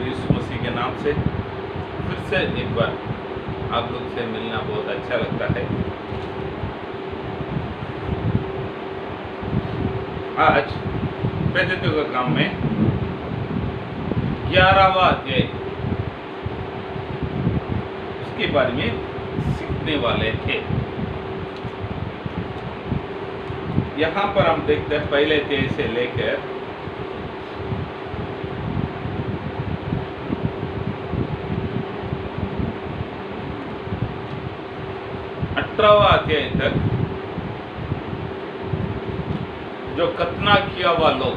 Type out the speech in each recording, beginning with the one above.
यीशु मसीह के नाम से फिर से एक बार आप लोग से मिलना बहुत अच्छा लगता है। आज प्रेरितों का काम में 11वां अध्याय उसके बारे में सीखने वाले थे। यहाँ पर हम देखते हैं पहले अध्याय से लेकर 18वां अध्याय तक जो खतना किया हुआ लोग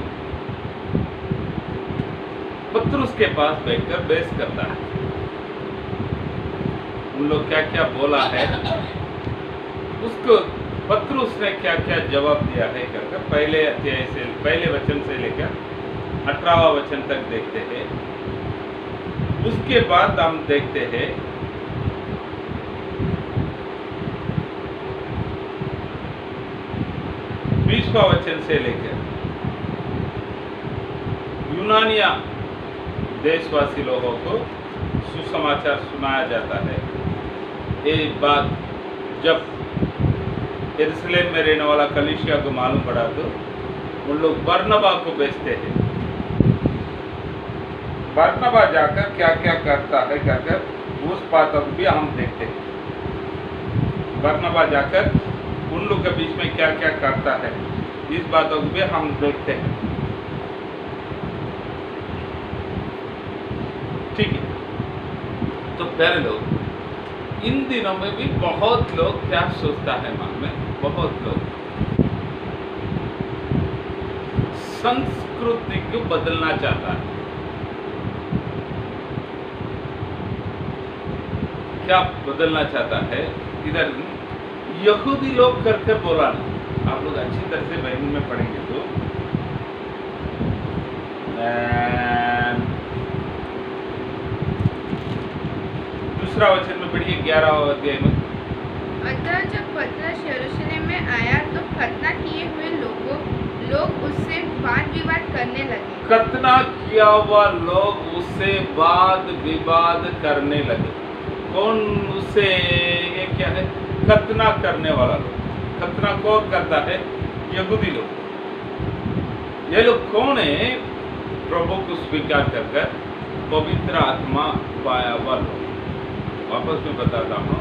पत्रुस के पास बैठकर बहस करता है। उन लोग क्या क्या बोला है, उसको पत्रुस ने क्या क्या जवाब दिया है करके पहले अध्याय से पहले वचन से लेकर 18वां वचन तक देखते हैं। उसके बाद हम देखते हैं 20वां वचन से लेकर यूनानिया देशवासी लोगों को सुसमाचार सुनाया जाता है। ये बात जब यरूशलेम में रहने वाला कलीसिया को मालूम पड़ा तो उन लोग बरनबा को भेजते हैं। बरनबा जाकर क्या क्या करता है कहकर उस बात को भी हम देखते हैं। बरनबा जाकर उन लोग के बीच में क्या क्या करता है इस बातों को भी हम देखते हैं। ठीक है, तो प्यारे लोग, इन दिनों में भी बहुत लोग क्या सोचता है मन में, बहुत लोग संस्कृति को बदलना चाहता है। क्या बदलना चाहता है? इधर यहूदी लोग करके बोला नहीं। आप लोग अच्छी तरह से बाइबल में पढ़ेंगे तो दूसरा वचन में पढ़िए 11वां अध्याय में। अतः जब पतरस यरूशलेम में आया तो खतना किए हुए लोग उससे वाद विवाद करने लगे। खतना किया हुआ लोग उससे वाद विवाद करने लगे। कौन उससे, ये क्या है? खतना करने वाला लोग। खतना कौन करता है? यहूदी लोग। ये लोग कौन है? प्रभु को स्वीकार कर पवित्र आत्मा पाया हुआ लोग। वापस में बताता हूँ,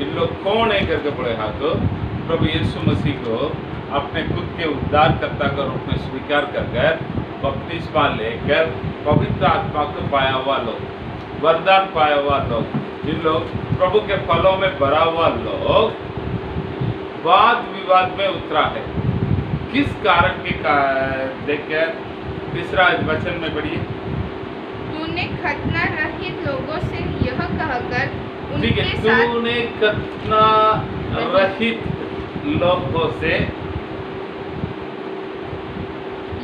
इन लोग कौन है करके पड़े हाथ तो प्रभु यीशु मसीह को अपने खुद के उद्धारकर्ता का रूप में स्वीकार कर बपतिस्मा लेकर पवित्र आत्मा को पाया हुआ लोग, वरदान पाया हुआ लोग, जिन लोग प्रभु के फलों में भरा हुआ लोग वाद विवाद में उतरा है। किस कारण के देखकर तीसरा वचन में पढ़िए। तूने खतना रहित लोगों से यह कहकर ठीक है, उनके साथ तूने खतना रहित लोगों से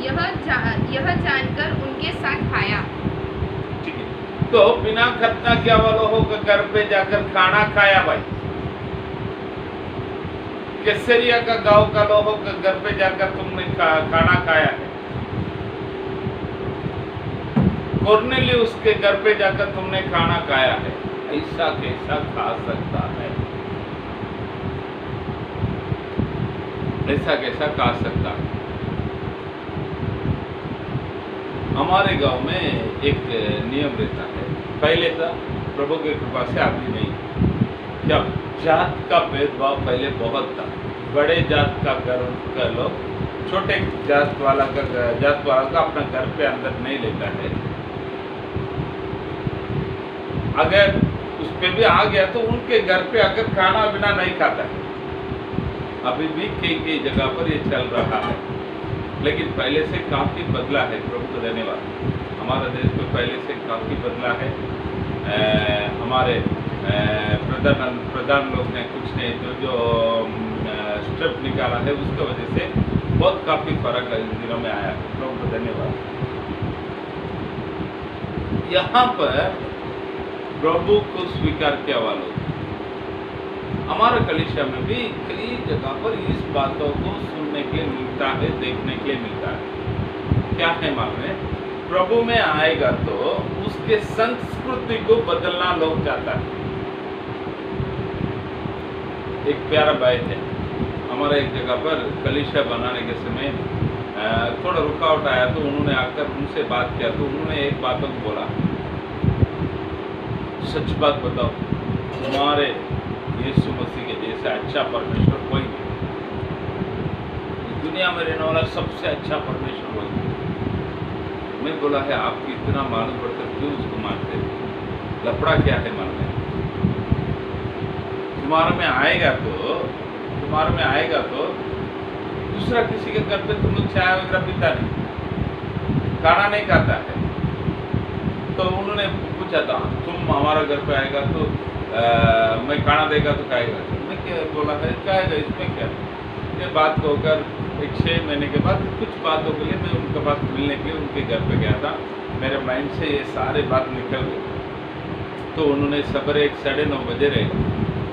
यह जानकर उनके साथ खाया। ठीक है, तो बिना खतना किया हुआ लोगों के घर पे जाकर खाना खाया। भाई केसरिया का गांव का लोगों के घर पे जाकर तुमने खाना खाया है। कोर्नेलियुस के घर पे जाकर तुमने खाना खाया है। ऐसा कैसा खा सकता है? ऐसा कैसा खा सकता है? हमारे गांव में एक नियम रहता है। पहले था प्रभु की कृपा से अभी नहीं। क्या जात का भेदभाव पहले बहुत था। बड़े जात का घर का लोग छोटे जात वाला का अपना घर पे अंदर नहीं लेता है। अगर उस पे भी आ गया तो उनके घर पे अगर खाना बिना नहीं खाता है। अभी भी कई जगह पर ये चल रहा है, लेकिन पहले से काफ़ी बदला है। प्रभु को धन्यवाद। हमारा देश में पहले से काफ़ी बदला है। हमारे प्रधान लोग ने कुछ ने जो स्टेप निकाला है उसकी वजह से बहुत काफ़ी फर्क इन दिनों में आया है। प्रभु को धन्यवाद। यहाँ पर प्रभु को स्वीकार किया हुआ लोग, हमारा कलीसिया में भी कई जगह पर इस बातों को सुनने के लिए मिलता है, देखने के लिए मिलता है। क्या है मालूम है? प्रभु में आएगा तो उसके संस्कृति को बदलना लोग चाहता है। एक प्यारा बात है, हमारा एक जगह पर कलीसिया बनाने के समय थोड़ा रुकावट आया तो उन्होंने आकर उनसे बात किया तो उन्होंने एक बात को बोला, सच बात बताओ, तुम्हारे यीशु मसीह के जैसे अच्छा परमेश्वर कोई नहीं, दुनिया में रहने वाला सबसे अच्छा परमेश्वर कोई नहीं। मैं बोला है आपकी इतना मालूम पड़कर क्यों उसको मानते हैं? लफड़ा क्या है मन में? तुम्हारे में आएगा तो दूसरा किसी के घर पे तुम लोग चाय वगैरह पीता नहीं, खाना नहीं खाता है। तो उन्होंने पूछा था तुम हमारा घर पे आएगा तो मैं खाना देगा तो खाएगा? मैं क्या बोला है खाएगा, इसमें क्या? ये बात होकर एक 6 महीने के बाद कुछ बातों के लिए मैं उनके पास मिलने के लिए उनके घर पे गया था। मेरे माइंड से ये सारे बात निकल गए। तो उन्होंने सवेरे 9:30 बजे रहे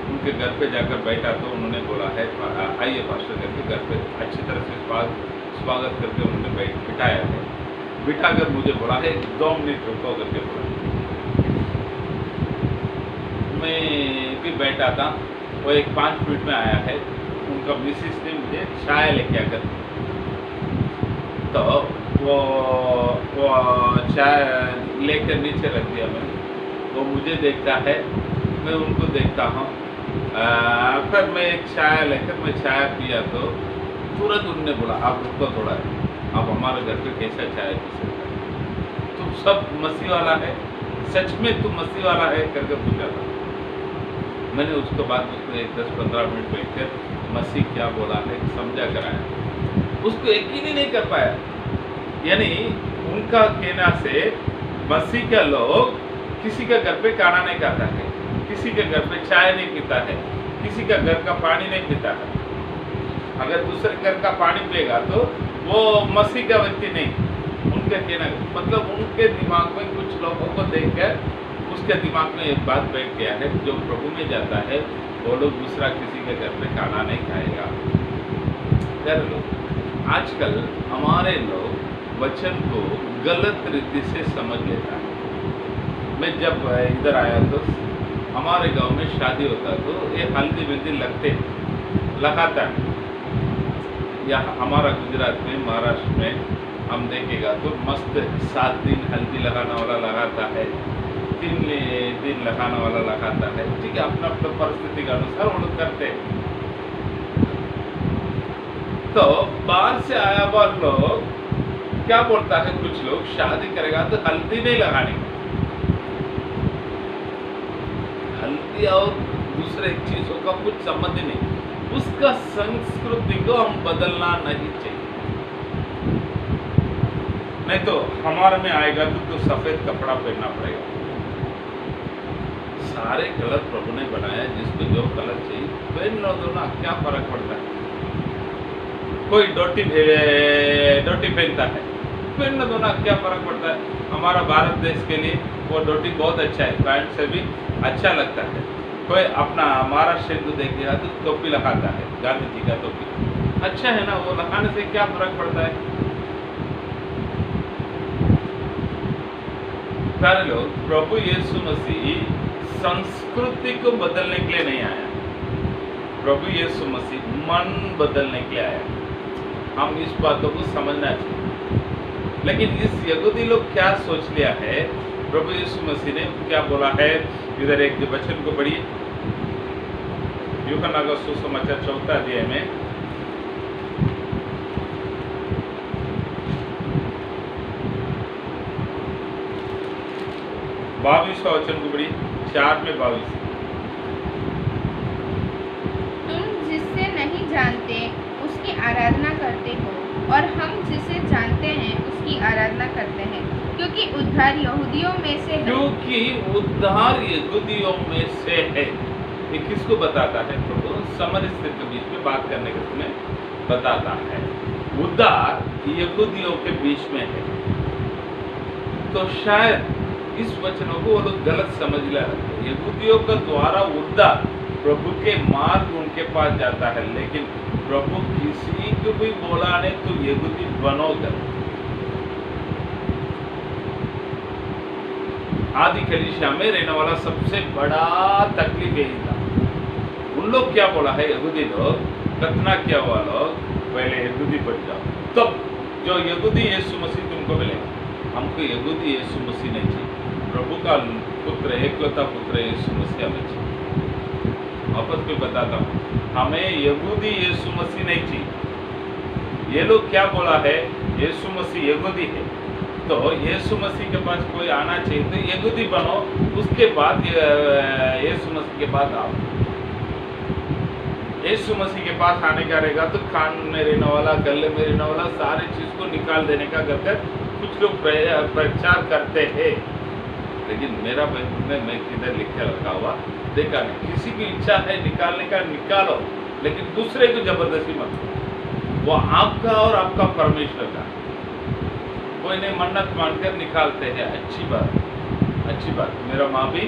उनके घर पे जाकर बैठा तो उन्होंने बोला है आइए पास्टर करके घर पे अच्छी तरह से स्वागत करके उन्होंने बिठाया है। बिठाकर मुझे बोला है 2 मिनट रुको करके बोला। मैं भी बैठा था, वो एक 5 मिनट में आया है। उनका मिसिस ने मुझे चाय लेके आकर तो वो चाय लेकर नीचे रख दिया मैंने। वो मुझे देखता है, मैं उनको देखता हूँ। फिर मैं एक चाय लेकर मैं चाय पिया तो तुरंत उन्होंने बोला आप रुको थोड़ा, आप हमारे घर पे कैसा चाय पी सकते हैं? तुम सब मसीह वाला है, सच में तुम मसीह वाला है करके पूछा था। मैंने उसके बाद उसको 10-15 मिनट बैठकर मसीह क्या बोला है समझा कराया। उसको यकीन ही नहीं कर पाया। यानी उनका कहना से मसीह का लोग किसी का घर पे खाना नहीं खाता है, किसी के घर पे चाय नहीं पीता है, किसी का घर का पानी नहीं पीता है। अगर दूसरे घर का पानी पिएगा तो वो मसीह का व्यक्ति नहीं। उनका कहना मतलब उनके दिमाग में कुछ लोगों को देखकर उसके दिमाग में एक बात बैठ गया है, जो प्रभु में जाता है वो लोग दूसरा किसी के घर पे खाना नहीं खाएगा। प्यारे लोग, आजकल हमारे लोग वचन को गलत रीति से समझ लेता है। मैं जब इधर आया तो हमारे गांव में शादी होता तो ये हल्दी मेहंदी लगाता है। या हमारा गुजरात में, महाराष्ट्र में हम देखेगा तो मस्त 7 दिन हल्दी लगाने वाला लगाता है, 3 दिन लगाने वाला लगाता है। ठीक है, अपना अपना परिस्थिति के अनुसार वो लोग करते हैं। तो बाहर से आया हुआ लोग क्या बोलता है, कुछ लोग शादी करेगा तो हल्दी नहीं लगाने, हल्दी और दूसरे चीजों का कुछ संबंध नहीं। उसका संस्कृति को हम बदलना नहीं चाहिए। नहीं तो हमारे में आएगा तो सफेद कपड़ा पहनना पड़ेगा। सारे कलर प्रभु ने बनाया, जिसको जो कलर चाहिए पहन लो दो ना, क्या फर्क पड़ता है? कोई डोटी पहनता है, पहन दो ना, क्या फर्क पड़ता है? हमारा भारत देश के लिए वो डोटी बहुत अच्छा है, पैंट से भी अच्छा लगता है। कोई अपना महाराष्ट्र को देखिएगा तो टोपी लगाता है, गांधी जी का टोपी अच्छा है ना, वो लगाने से क्या फर्क पड़ता है? प्यारे लोग, प्रभु यीशु मसीह संस्कृति को बदलने के लिए नहीं आया, प्रभु यीशु मसीह मन बदलने के लिए आया। हम इस बातों को समझना चाहिए। लेकिन इस यहूदी लोग क्या सोच लिया है, प्रभु यीशु मसीह ने क्या बोला है? इधर एक वचन को पढ़िए, यूहन्ना का सुसमाचार 4 अध्याय में 22वां वचन को पढ़िए, 4 में 22। तुम जिससे नहीं जानते उसकी आराधना करते हो, और हम जिसे जानते हैं उसकी आराधना करते हैं, क्योंकि उद्धार यहूदियों में से है। क्योंकि उद्धार यहूदियों में से है। ये किसको बताता है? प्रभु समरस्थित के बीच में बात करने के समय बताता है, उद्धार यहूदियों के बीच में है। तो शायद इस वचनों को वो लोग गलत समझ ले रहे हैं। यहूदियों के द्वारा उद्धार प्रभु के मार्ग उनके पास जाता है, लेकिन प्रभु किसी को भी बोला नहीं तो यहूदी बनोगे। आदि कलीसिया में रहने वाला सबसे बड़ा तकलीफ यही था। उन लोग क्या बोला है, यहूदी लोग, कतना किया हुआ लोग, पहले यहूदी बन जाओ, तब जो यहूदी यीशु मसीह तुमको मिलेगा। हमको यहूदी यीशु मसीह नहीं चाहिए, प्रभु का पुत्र, एकलौता पुत्र यीशु मसीह हमें चाहिए। वापस भी बताता हूँ, हमें यहूदी यीशु मसीह नहीं चाहिए। ये लोग क्या बोला है, यीशु मसीह यहूदी है, तो यीशु मसीह के पास कोई आना चाहिए, तो यहूदी बनो, उसके बाद यीशु मसीह के बाद आओ। यीशु मसीह के पास आने का रहेगा तो कान में रहने वाला, गले में रहने वाला सारे चीज को निकाल देने का करकर कुछ लोग प्रचार करते हैं। लेकिन मेरा बाइबल में मैं किधर लिख के रखा हुआ देखा नहीं। किसी की इच्छा है निकालने का, निकालो, लेकिन दूसरे को जबरदस्ती मत करो। वो आपका और आपका परमेश्वर का। कोई ने मन्नत मानकर निकालते हैं, अच्छी बात, अच्छी बात। मेरा माँ भी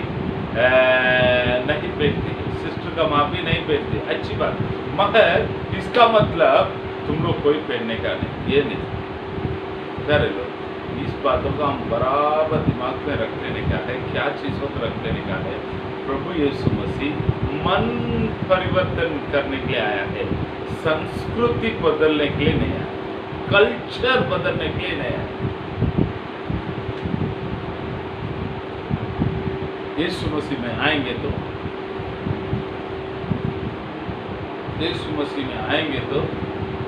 नहीं बेचती है, सिस्टर का माँ भी नहीं बेचती, अच्छी बात, मगर इसका मतलब तुम लोग कोई पहनने का नहीं, ये नहीं करे लो। इस बातों का हम बराबर दिमाग में रख लेने का है। क्या चीज़ों को रख लेने का है, प्रभु यीशु मसीह मन परिवर्तन करने के लिए आया है, संस्कृति बदलने के लिए नहीं आया, कल्चर बदलने के लिए नहीं आया। यीशु मसीह में आएंगे तो, यीशु मसीह में आएंगे तो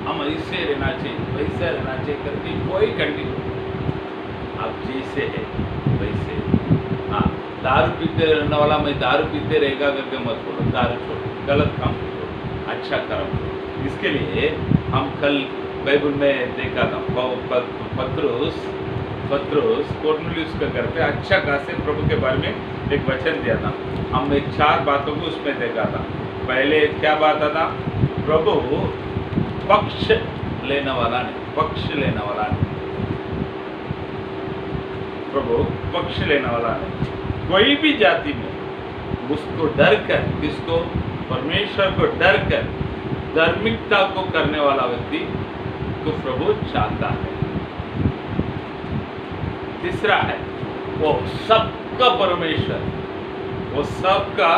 हम ऐसे रहना चाहिए, वैसे रहना चाहिए करके कोई कंडीशन, आप जैसे है वैसे। हाँ, दारू पीते रहने वाला मैं दारू पीते रहेगा करके मत बोलो, दारू छोड़ो, गलत काम छोड़ो, अच्छा कर्म करो। इसके लिए हम कल बाइबल में देखा था, पत्रुस कोर्नेलियुस के घर पे अच्छा खासे प्रभु के बारे में एक वचन दिया था। हम एक 4 बातों को उसमें देखा था। पहले क्या बात था, प्रभु पक्ष लेने वाला नहीं, पक्ष लेने वाला नहीं, प्रभु पक्ष लेने वाला नहीं। कोई भी जाति में उसको डर कर, किसको, परमेश्वर को डर कर धार्मिकता को करने वाला व्यक्ति को प्रभु चाहता है। तीसरा है, वो सबका परमेश्वर, वो सबका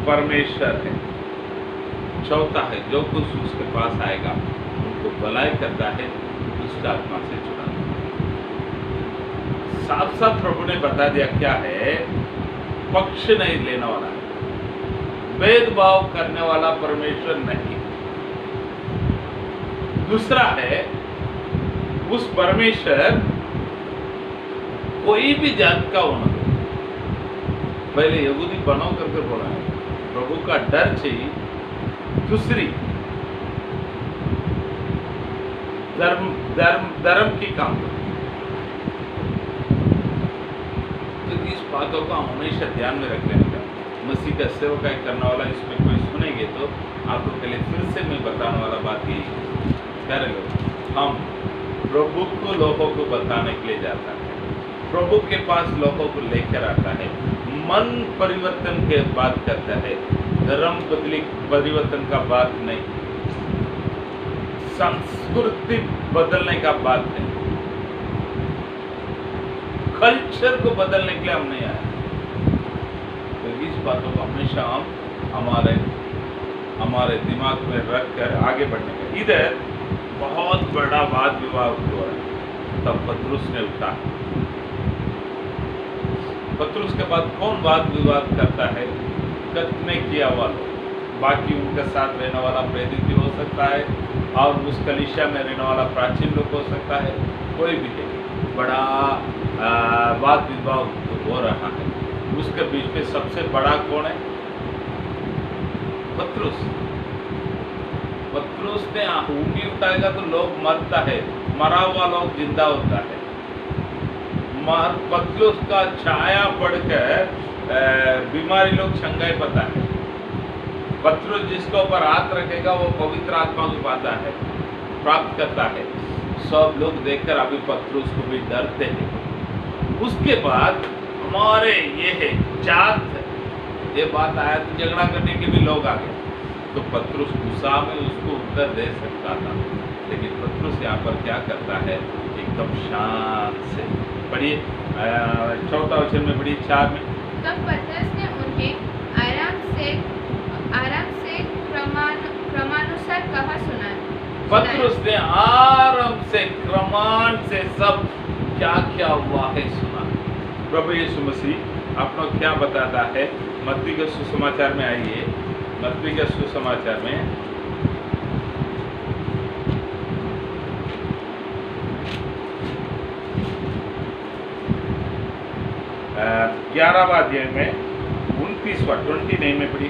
परमेश्वर है। चौथा है, जो कुछ उसके पास आएगा उनको भलाई करता है, दुष्ट आत्मा से छुड़ाता है। साफ साफ प्रभु ने बता दिया क्या है, पक्ष नहीं लेने वाला है, भेदभाव करने वाला परमेश्वर नहीं। दूसरा है, उस परमेश्वर कोई भी जात का होना, पहले यहूदी बनो करके बोला है, प्रभु का डर चाहिए। दूसरी, धर्म की काम। तो इस बातों को हम हमेशा ध्यान में रख लेने का। मसीह का सेवकाई करने वाला इसमें कोई सुनेंगे तो आप लोग के लिए फिर से मैं बताने वाला बात यही है, प्यारे लोग, हम प्रभु को लोगों को बताने के लिए जाता है, प्रभु के पास लोगों को लेकर आता है, मन परिवर्तन के बात करता है, धर्म परिवर्तन का बात नहीं, संस्कृति बदलने का बात नहीं, कल्चर को बदलने के लिए हम नहीं आए। तो इस बातों को हमेशा हम हमारे दिमाग में रख कर आगे बढ़ने का। इधर बहुत बड़ा वाद विवाद हुआ है, तब पत्रुस ने उठा। पत्रुस के बाद कौन वाद विवाद करता है, कतने किया हुआ लोग, बाकी उनके साथ रहने वाला प्रेरित भी हो सकता है, और उस कलीसिया में रहने वाला प्राचीन लोग हो सकता है, कोई भी है, बड़ा वाद विवाद हो रहा है। उसके बीच में सबसे बड़ा कौन है, पत्रुस। पत्रुस ने ऊँगली उठाएगा तो लोग मरता है, मरा हुआ लोग जिंदा होता है। पत्रुस का छाया पड़कर बीमारी लोग छंगाई पता है। पत्रुस जिसके ऊपर हाथ रखेगा वो पवित्र आत्मा को पाता है, प्राप्त करता है। सब लोग देखकर अभी पत्रुस को भी डरते हैं। उसके बाद हमारे ये है जात, ये बात आया तो झगड़ा करने के भी लोग आ गए, तो पत्रुस गुस्सा में उसको उत्तर दे सकता था, लेकिन पत्रुस यहाँ पर क्या करता है, एकदम शांत से पढ़िए 4 वचन में पढ़िए 4 में। तब पतरस ने उन्हें आराम से क्रमानुसार कहा सुनाया। पतरस ने आराम से क्रमान से सब क्या क्या हुआ है सुना। प्रभु यीशु मसीह अपना क्या बताता है मत्ती के सुसमाचार में। आइए मत्ती के सुसमाचार में 11वां अध्याय में 29 में पढ़ी।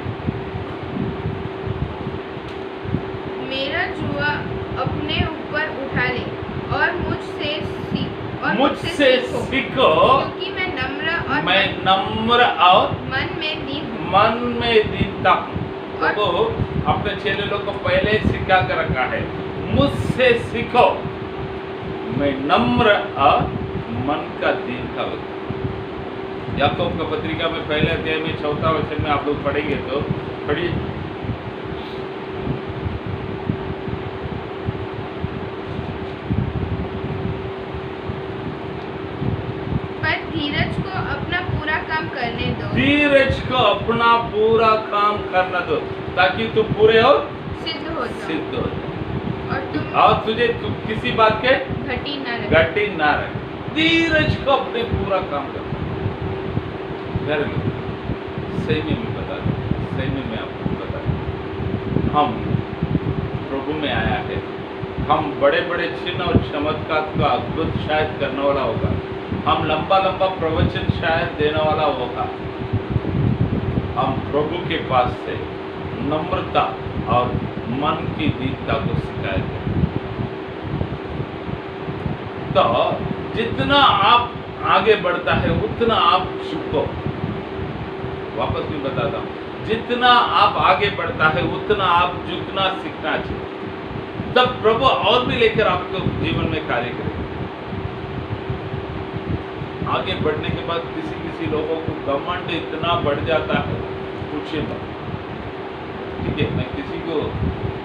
मेरा जुआ अपने ऊपर उठा ले और मुझसे सीखो, क्योंकि मैं नम्र और मन में दीनता हूँ। तो वो अपने चेले लोग को पहले ही सिखा कर रखा है, मुझसे सीखो, मैं नम्र और मन का दीनता हूँ। याकूब का पत्रिका में पहले अध्याय में 4 वचन में आप लोग पढ़ेंगे तो पढ़िए। पर धीरज को अपना पूरा काम करने दो। धीरज को अपना पूरा काम करना दो, ताकि तू पूरे हो सिद्ध हो जाओ और तुझे किसी बात के घटी ना रहे। धीरज को अपने पूरा काम करना। सही में मैं बता दूं, सही में मैं आपको बता दूं, हम प्रभु में आया है, हम बड़े बड़े चिन्ह और चमत्कार का अद्भुत शायद करने वाला होगा, हम लंबा लंबा प्रवचन शायद देने वाला होगा। हम प्रभु के पास से नम्रता और मन की दीनता को सिखाएंगे। तो जितना आप आगे बढ़ता है उतना आप झुको। वापस भी बताता हूँ, जितना आप आगे बढ़ता है उतना आप झुकना सीखना चाहिए, तब प्रभु और भी लेकर आपको जीवन में कार्य करेगा। आगे बढ़ने के बाद किसी लोगों को घमंड इतना बढ़ जाता है, पूछिए मत। ठीक है, मैं किसी को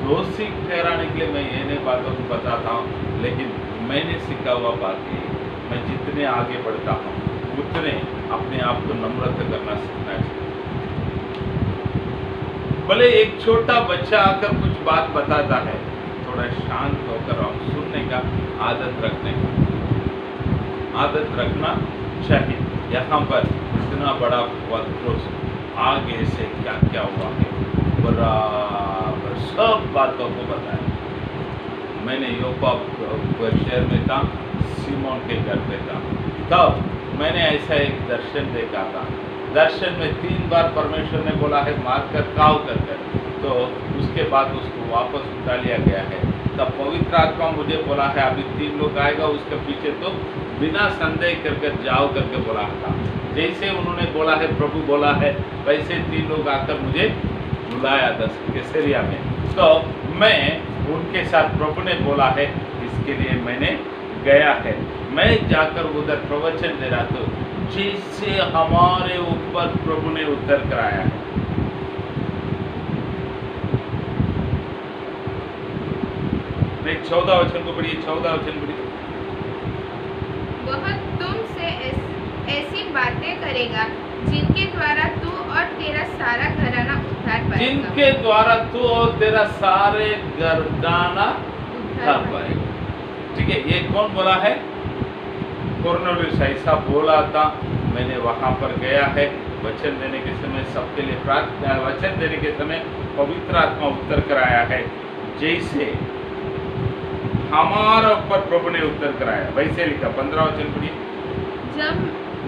दोषी ठहराने के लिए मैं ये नहीं बातों को बताता हूँ, लेकिन मैंने सीखा हुआ बात ये, मैं जितने आगे बढ़ता हूँ उतने अपने आप को नम्रता करना सीखना चाहिए। भले एक छोटा बच्चा आकर कुछ बात बताता है, थोड़ा शांत होकर हम सुनने का आदत रखना चाहिए। यहाँ पर इतना बड़ा पत्रोस आगे से क्या क्या हुआ है बराबर सब बातों को बताया। मैंने योपा शहर में था, सीमोन के घर पे था, तब मैंने ऐसा एक दर्शन देखा था। दर्शन में 3 बार परमेश्वर ने बोला है मार कर काव कर, तो उसके बाद उसको वापस उठा लिया गया है। तब पवित्र आत्मा मुझे बोला है अभी 3 लोग आएगा, उसके पीछे तो बिना संदेह करके जाओ करके बोला था। जैसे उन्होंने बोला है, प्रभु बोला है, वैसे 3 लोग आकर मुझे बुलाया 10 कैसरिया में। तो मैं उनके साथ प्रभु ने बोला है इसके लिए मैंने गया है। मैं जाकर उधर प्रवचन दे रहा था, जिससे हमारे ऊपर प्रभु ने उत्तर कराया है। एक 14 वचन को पढ़िए, 14 वचन पढ़िए। वह तुमसे ऐसी बातें करेगा जिनके द्वारा तू और तेरा सारा घराना उद्धार पाएगा। जिनके द्वारा तू और तेरा सारे घराना उद्धार पाएगा। ठीक है, ये कौन बोला है? कुरनेलियुस ऐसा बोला था। मैंने वहां पर गया है, वचन देने के समय सबके लिए प्रार्थना, वचन देने के समय पवित्र आत्मा उत्तर कराया है। जैसे हमारा ऊपर प्रभु ने उत्तर कराया, वैसे लिखा। 15 वचन पढ़िए।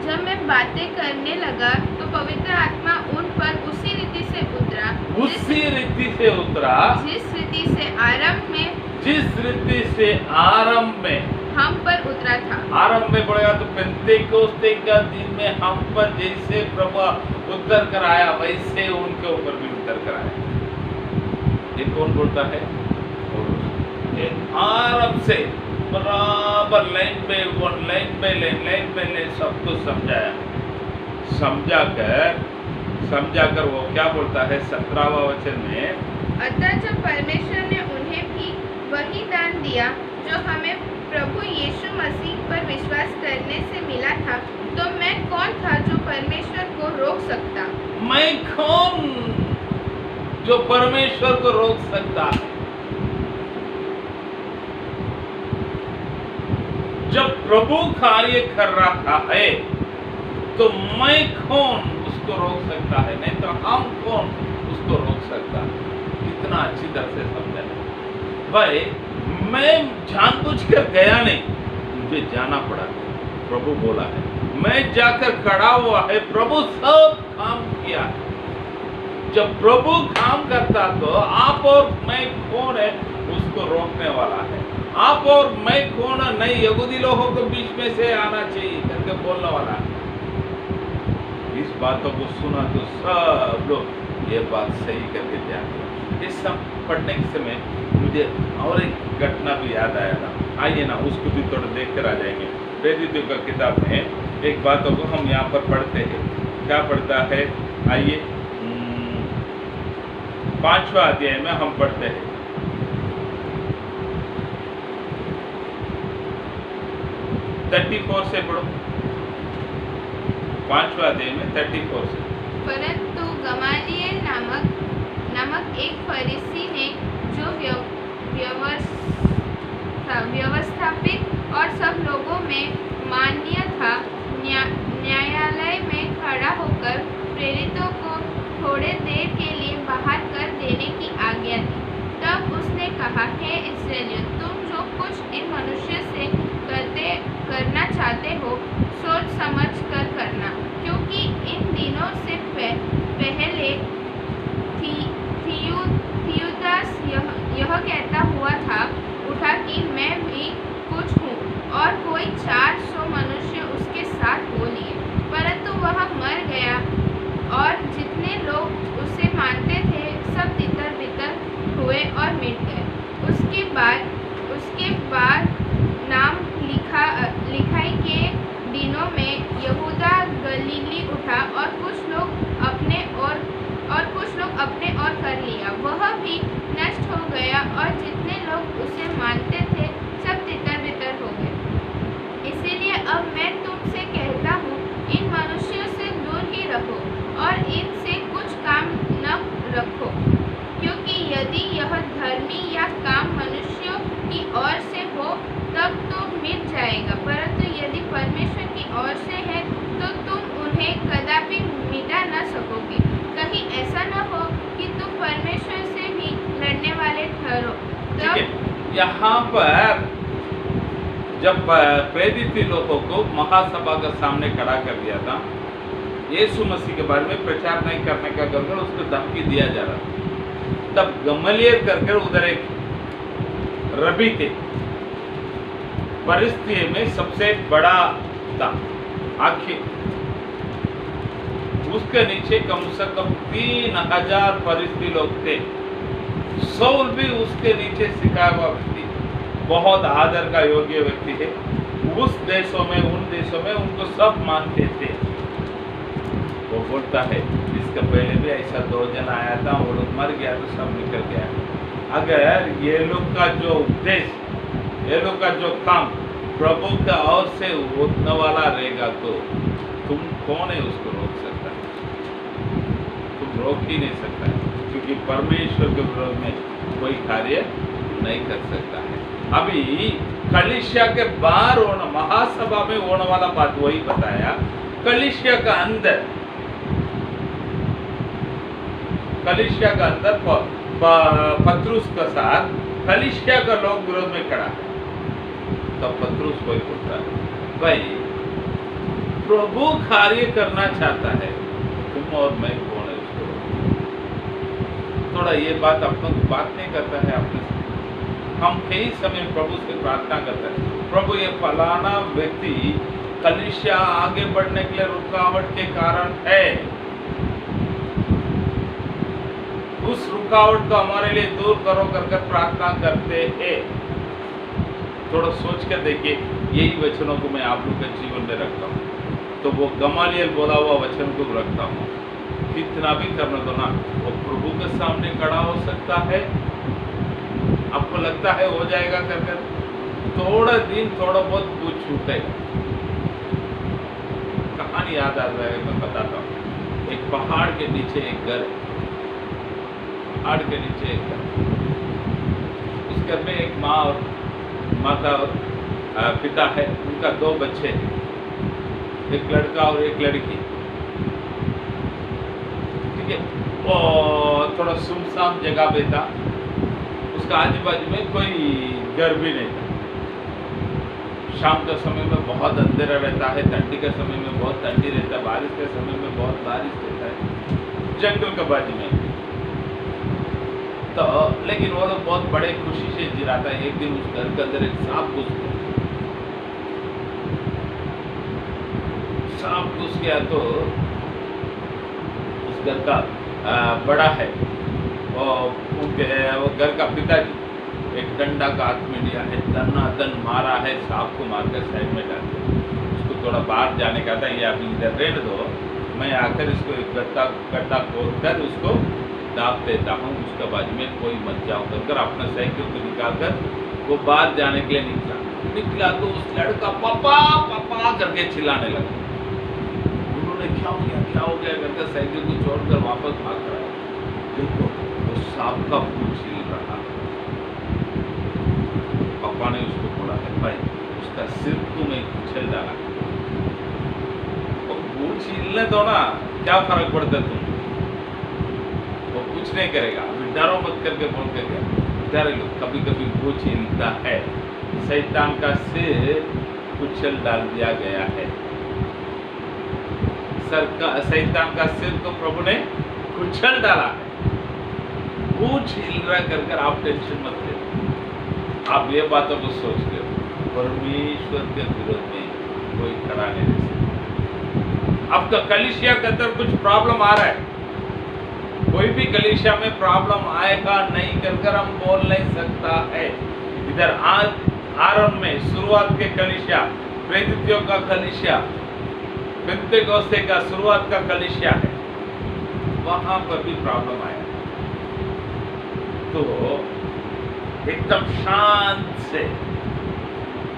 जब मैं बातें करने लगा तो पवित्र आत्मा उन पर उसी रीति से उतरा, जिस रीति से आरंभ में हम पर उतरा था। आरंभ में पड़ेगा तो पेंतेकोस्ते का दिन में हम पर जैसे प्रभु उत्तर कराया, वैसे उनके ऊपर भी उत्तर कराया। ये कौन बोलता है? आरंभ से बराबर लाइन पे लाइन सबको समझाया। समझाकर वो क्या बोलता है 17वां वचन में, अतः जब परमेश्वर ने उन्हें भी वही दान दिया जो हमें प्रभु यीशु मसीह पर विश्वास करने से मिला था, तो मैं कौन था जो परमेश्वर को रोक सकता? मैं कौन जो परमेश्वर को रोक सकता है? जब प्रभु कार्य कर रहा है तो मैं कौन उसको रोक सकता है? नहीं तो हम कौन उसको रोक सकता है? कितना अच्छी तरह से समझा है भाई। मैं जानबूझकर गया नहीं, मुझे जाना पड़ा, प्रभु बोला है। मैं जाकर खड़ा हुआ है, प्रभु सब काम किया है। जब प्रभु काम करता तो आप और मैं कौन है उसको रोकने वाला है? आप और मैं कौन है? नहीं, यहूदी लोगों को बीच में से आना चाहिए करके बोलने वाला है। इस बातों को सुना तो सब लोग ये बात सही करके ध्यान। इस सब पढ़ने के समय मुझे और एक घटना भी याद आया था। आइए ना उसको भी थोड़ा देख कर आ जाएंगे। प्रेरितों का किताब में एक बातों को हम यहाँ पर पढ़ते हैं। क्या पढ़ता है? आइए 5वां अध्याय में हम पढ़ते हैं। से पढ़ो। 5वां अध्याय में 34 से। परंतु गमालिएल नामक एक फरीसी ने, जो व्यवस्थापित और सब लोगों में मान्य था, न्यायालय में खड़ा होकर प्रेरितों को थोड़े देर के लिए बाहर कर देने की आज्ञा दी। तब उसने कहा, हे इस्राएलियों, तुम जो कुछ इन मनुष्य से करना चाहते हो, सोच समझ कर करना, क्योंकि इन दिनों से पहले थियूदास यह कहता हुआ था उठा कि मैं भी कुछ हूँ, और कोई 400 मनुष्य उसके साथ हो लिए, परंतु वह मर गया और जितने लोग उसे मानते थे सब तितर-बितर हुए और मिट गए। उसके बाद नाम लिखाई के दिनों में यहूदा गलीली उठा और कुछ लोग अपने और कर लिया। वह भी नष्ट हो गया और जितने लोग उसे मानते थे सब तितर-बितर हो गए। इसीलिए अब मैं तुमसे कहता हूँ, इन मनुष्यों से दूर ही रहो और इनसे कुछ काम न रखो, क्योंकि यदि यह धर्मी या काम मनुष्यों की ओर से हो तब तो मिट जाएगा, परंतु यदि परमेश्वर की ओर से है तो तुम उन्हें कदापि मिटा न सकोगे। कहीं ऐसा न हो कि तुम परमेश्वर से भी लड़ने वाले ठहरो। तब यहाँ पर जब प्रेरित लोगों को महासभा के सामने खड़ा कर दिया था, यीशु मसीह के बारे में प्रचार नहीं करने का करके उसको धमकी दिया जा रहा था। तब गमलिएल करके उधर एक रबी थे, परिस्थिति में सबसे बड़ा था, आखिर उसके नीचे कम से कम 3000 परिस्थिति लोग थे। सौल भी उसके नीचे सिखाया हुआ व्यक्ति, बहुत आदर का योग्य व्यक्ति है। उस देशों में, उन देशों में उनको सब मानते थे। वो बोलता है, इसके पहले भी ऐसा 2 जन आया था, वो लोग मर गया तो सब निकल गया। अगर ये लोग का जो उद्देश्य, ये लोग का जो काम प्रभु का ओर से होने वाला रहेगा तो तुम कौन है उसको रोक सकता है? तुम रोक ही नहीं सकता है, क्योंकि परमेश्वर के विरोध में कोई कार्य नहीं कर सकता है। अभी कलीसिया के बाहर होना, महासभा में होने वाला बात वही बताया। कलीसिया का अंदर पत्रुस के साथ कलीसिया का लोग विरोध में खड़ा है। तब पत्रुस को बोलता है, भाई प्रभु कार्य करना चाहता है, तुम और मैं कौन है उसको? थोड़ा ये बात बात नहीं करता है अपने से। हम कई समय प्रभु से प्रार्थना करते हैं, प्रभु ये फलाना व्यक्ति कलीसिया आगे बढ़ने के लिए रुकावट के कारण है, उस रुकावट को हमारे लिए दूर करो करके प्रार्थना करते हैं। थोड़ा सोच कर देखिए, यही वचनों को मैं आप लोग के जीवन में रखता हूँ, तो वो गमालिएल बोला हुआ वचन को रखता हूँ। कितना भी करना दो ना, वो प्रभु के सामने खड़ा हो सकता है। आपको लगता है हो जाएगा कर कर? थोड़ा दिन थोड़ा बहुत कुछ छूटेगा। कहानी याद आ रहा है, मैं बताता हूँ। एक पहाड़ के नीचे एक घर है, पहाड़ के नीचे एक घर। उस घर में एक माँ और माता और पिता है, उनका 2 बच्चे हैं, एक लड़का और एक लड़की। ठीक है, और थोड़ा सुनसान जगह पे था, उसका आजू बाजू में कोई घर भी नहीं था। शाम के समय में बहुत अंधेरा रहता है, ठंडी के समय में बहुत ठंडी रहता है, बारिश के समय में बहुत बारिश रहता है, जंगल के बाजू में। तो लेकिन वो लोग बहुत बड़े खुशी से जी रहा था। एक दिन उस घर के अंदर एक सांप घुस गया। सांप घुस गया तो उस घर का बड़ा है, वो घर का पिताजी एक डंडा का हाथ में लिया है, दन मारा है, सांप को मारकर साइड में डाल दिया। उसको थोड़ा बाहर जाने का था, ये अभी इधर रहने दो, मैं आकर इसको एक गड्ढा खोद कर उसको दाब देता हूँ, उसके बाजू में कोई मत जाओ कर अपना साइकिल को निकाल कर वो बाहर जाने के लिए निकला तो उस लड़का पापा पापा करके चिल्लाने लगा। उन्होंने क्या हो गया करके साइकिल को छोड़कर वापस भाग कर आया। देखो वो सांप का पूंछ हिल रहा। पापा ने उसको बोला है भाई उसका सिर तुम्हें कुचल डाला। वो पूंछ हिलने दो ना, क्या फर्क पड़ता है तुम, वो कुछ नहीं करेगा। अभी डरो मत करके बोल के गया। डरे लोग कभी कभी पूंछ हिलता है, शैतान का सिर कुचल डाल दिया गया है। शैतान का सिर को प्रभु ने कुचल डाला है। पूंछ हिल रहा कर आप टेंशन मत ले। आप ये बातों को सोच लो, परमेश्वर के विरोध में कोई खड़ा नहीं रह सकता। आपका कलीसिया के अंदर कुछ प्रॉब्लम आ रहा है, कोई भी कलीसिया में प्रॉब्लम आएगा नहीं कर हम बोल नहीं सकता है। इधर आरंभ में शुरुआत के कलीसिया, प्रेरितों का कलीसिया, पेंतेकोस्ते का शुरुआत का कलीसिया है, वहां पर भी प्रॉब्लम आया तो एकदम शांत से,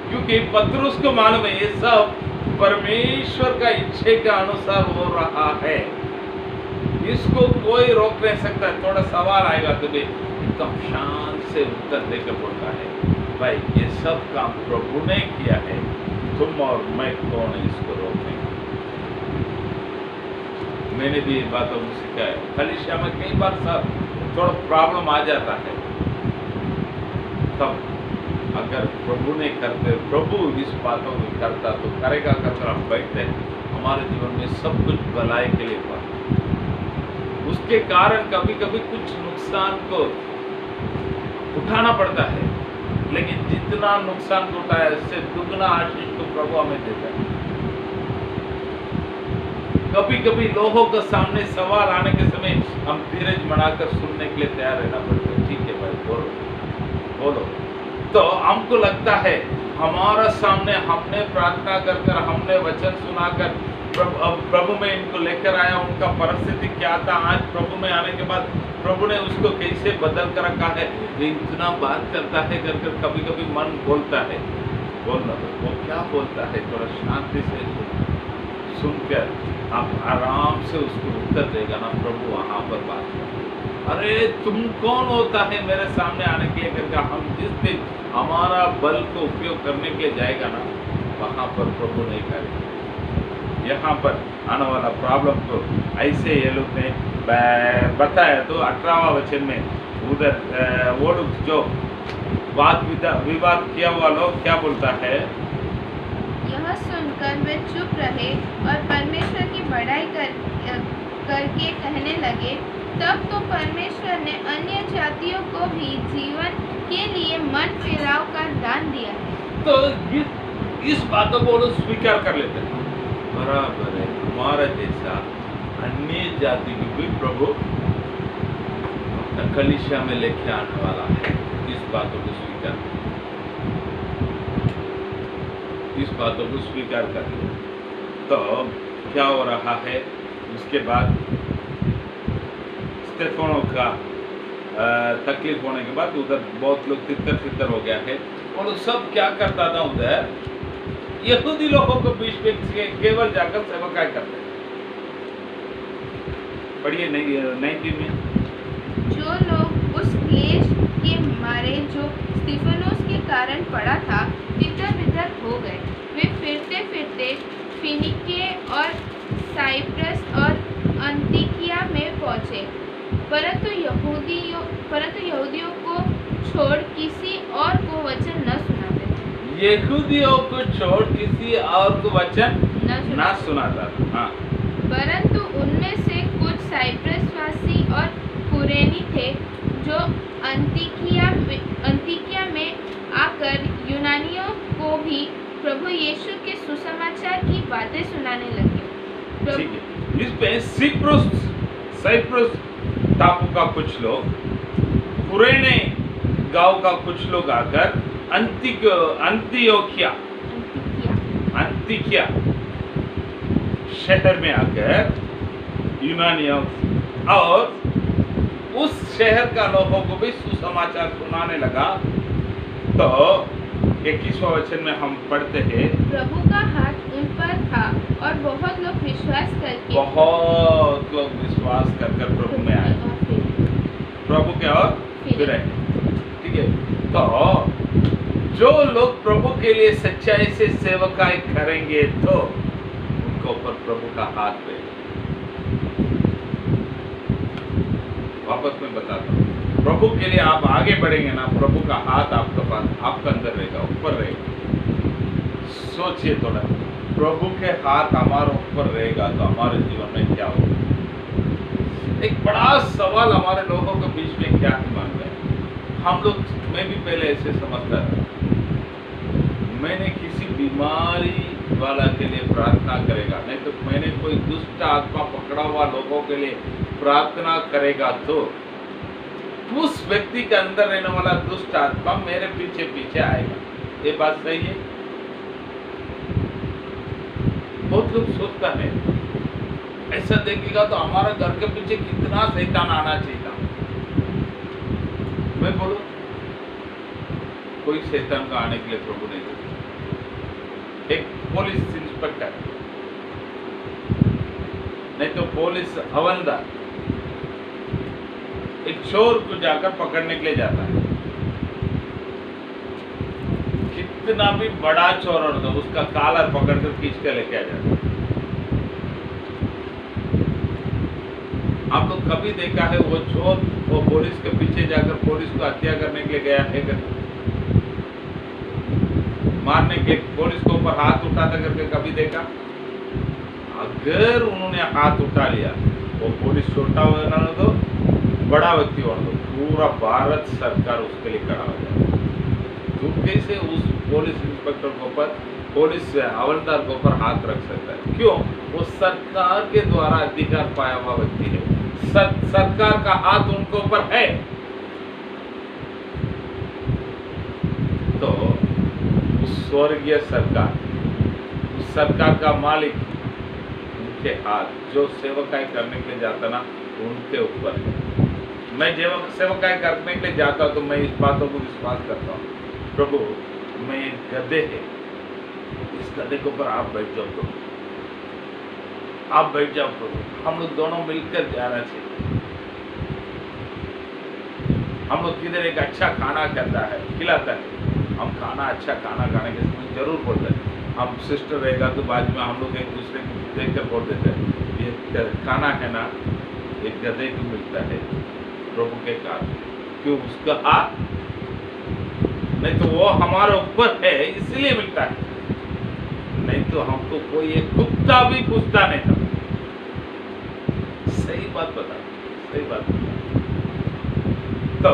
क्योंकि पतरस को मालूम है ये सब परमेश्वर का इच्छे के अनुसार हो रहा है, इसको कोई रोक नहीं सकता। थोड़ा सवाल आएगा तो भी एकदम शांत से उत्तर देकर बोलता है भाई ये सब काम प्रभु ने किया है, तुम और मैं कौन है इसको रोकने। मैंने भी ये बातों को सीखा है। कलीसिया में कई बार सब थोड़ा प्रॉब्लम आ जाता है, तब अगर प्रभु ने करते, प्रभु इस बातों को करता तो करेगा कर हम बैठते हैं, हमारे जीवन में सब कुछ भलाई के लिए हुआ। उसके कारण कभी कभी कुछ नुकसान को उठाना पड़ता है, लेकिन जितना नुकसान को उठाया इससे दुगना आशीष तो प्रभु हमें देता है। कभी कभी लोगों के सामने सवाल आने के समय हम धीरज बनाकर सुनने के लिए तैयार रहना पड़ता है। ठीक है भाई बोलो। तो हमको लगता है हमारा सामने हमने प्रार्थना कर हमने वचन सुनाकर प्रभु में इनको लेकर आया, उनका परिस्थिति क्या था, आज प्रभु में आने के बाद प्रभु ने उसको कैसे बदल कर रखा है, इतना बात करता है कर कभी कभी मन बोलता है बोलना, वो क्या बोलता है थोड़ा शांति से सुनकर आप आराम से उसको उत्तर देगा ना, प्रभु वहाँ पर बात कर, अरे तुम कौन होता है मेरे सामने आने के लिए करके। हम जिस दिन हमारा बल को उपयोग करने के लिए जाएगा ना, वहाँ पर प्रभु नहीं करेगा। यहाँ पर आने वाला प्रॉब्लम तो ऐसे ये लोग ने बताया। तो 18वां वचन में उधर वो लोग जो वाद विवाद किया हुआ लोग क्या बोलता है, यह सुनकर वे चुप रहे और परमेश्वर की बड़ाई करके कहने लगे, तब तो परमेश्वर ने अन्य जातियों को भी जीवन के लिए मन फिराव का दान दिया है। तो इस बातों को लोग स्वीकार कर लेते हैं, बराबर है, हमारा जैसा अन्य जाति की भी प्रभु अपना कलीसिया में लेके आने वाला है। इस बातों को स्वीकार कर लिया। तो क्या हो रहा है, उसके बाद स्टेफनो का तकलीफ होने के बाद उधर बहुत लोग तितर हो गया है। वो लोग सब क्या करता था उधर, यहूदी लोगों को बीच में केवल जाकर सेवकाई करते। पढ़िए 19 में। जो लोग उस क्लेश के मारे जो स्तिफनुस के कारण पड़ा था तितर बितर हो गए। वे फिरते फिरते फिनिके और साइप्रस और अंतिकिया में पहुंचे, परंतु यहूदियों को छोड़ किसी और को वचन न सुनाते थे। यहूदियों को छोड़ किसी और को वचन ना सुनाता था। हाँ। परंतु उनमें से कुछ साइप्रसवासी और कुरेनी थे जो अंतिकिया में आकर यूनानियों को भी प्रभु यीशु के सुसमाचार की बातें सुनाने लगे। ठीक है। इस पे साइप्रस टापू का कुछ लोग, कुरेने गांव का कुछ लोग आकर अंतिकिया शहर में आकर यूनानियों और उस शहर का लोगों को भी सुसमाचार सुनाने लगा। तो 21वां वचन में हम पढ़ते हैं, प्रभु का हाथ उन पर था और बहुत लोग विश्वास कर प्रभु में आए, प्रभु के और फिर आए। ठीक है। तो जो लोग प्रभु के लिए सच्चाई से सेवकाई करेंगे तो उनके ऊपर प्रभु का हाथ रहेगा। वापस मैं बताता हूँ, प्रभु के लिए आप आगे बढ़ेंगे ना, प्रभु का हाथ आपके पास, आपका अंदर रहेगा, ऊपर रहेगा। सोचिए थोड़ा, प्रभु के हाथ हमारे ऊपर रहेगा तो हमारे जीवन में क्या होगा। एक बड़ा सवाल हमारे लोगों के बीच में क्या मान रहे हैं हम लोग। मैं भी पहले ऐसे समझता था, मैंने किसी बीमारी वाला के लिए प्रार्थना करेगा, नहीं तो मैंने कोई दुष्ट आत्मा पकड़ा हुआ लोगों के लिए प्रार्थना करेगा तो उस व्यक्ति के अंदर रहने वाला दुष्ट आत्मा मेरे पीछे पीछे आएगा। ये बात सही है? बहुत लोग सोचता है ऐसा देखेगा तो हमारा घर के पीछे कितना शैतान आना चाहिए था। मैं बोलूं, कोई शैतान का आने के लिए प्रभु नहीं देता। एक पुलिस इंस्पेक्टर, नहीं तो पुलिस हवलदार एक चोर को जाकर पकड़ने के लिए जाता है, कितना भी बड़ा चोर हो तो उसका कालर पकड़कर खींच कर लेके आ जाता है। आप लोग कभी देखा है वो चोर वो पुलिस के पीछे जाकर पुलिस को हत्या करने के लिए गया है, मारने के, पुलिस के ऊपर हाथ उठाता करके कभी देखा? अगर उन्होंने हाथ उठा लिया, वो पुलिस छोटा हो ना तो बड़ा व्यक्ति हो तो पूरा भारत सरकार उसके लिए खड़ा हो जाए। तो कैसे उस पुलिस इंस्पेक्टर के ऊपर, पुलिस हवलदार के ऊपर हाथ रख सकता है? क्यों? वो सरकार के द्वारा अधिकार पाया हुआ व्यक्ति है, सरकार का हाथ उनके ऊपर है। तो उस स्वर्गीय सरकार, उस सरकार का मालिक, उनके हाथ जो सेवकाई करने के लिए जाता ना उनके ऊपर है। मैं जब सेवकाई करने के लिए जाता हूँ तो मैं इस बातों को विश्वास करता हूँ, प्रभु मैं एक गधे है, इस गधे के ऊपर आप बैठ जाओ प्रभु, आप बैठ जाओ प्रभु, हम लोग दोनों मिलकर जाना चाहिए। हम लोग किधर एक अच्छा खाना करता है, खिलाता है, हम खाना अच्छा खाना खाने के समय जरूर बोलते हैं। हम सिस्टर रहेगा तो बाद में हम लोग एक दूसरे को देख कर बोल देते हैं ये खाना है ना, एक गधे को मिलता है प्रभु के कारण। क्यों? उसका हाथ, नहीं तो वो हमारे ऊपर है इसलिए मिलता है, नहीं तो हमको कोई एक कुत्ता भी पूछता नहीं था। सही बात बता, सही बात बता। तो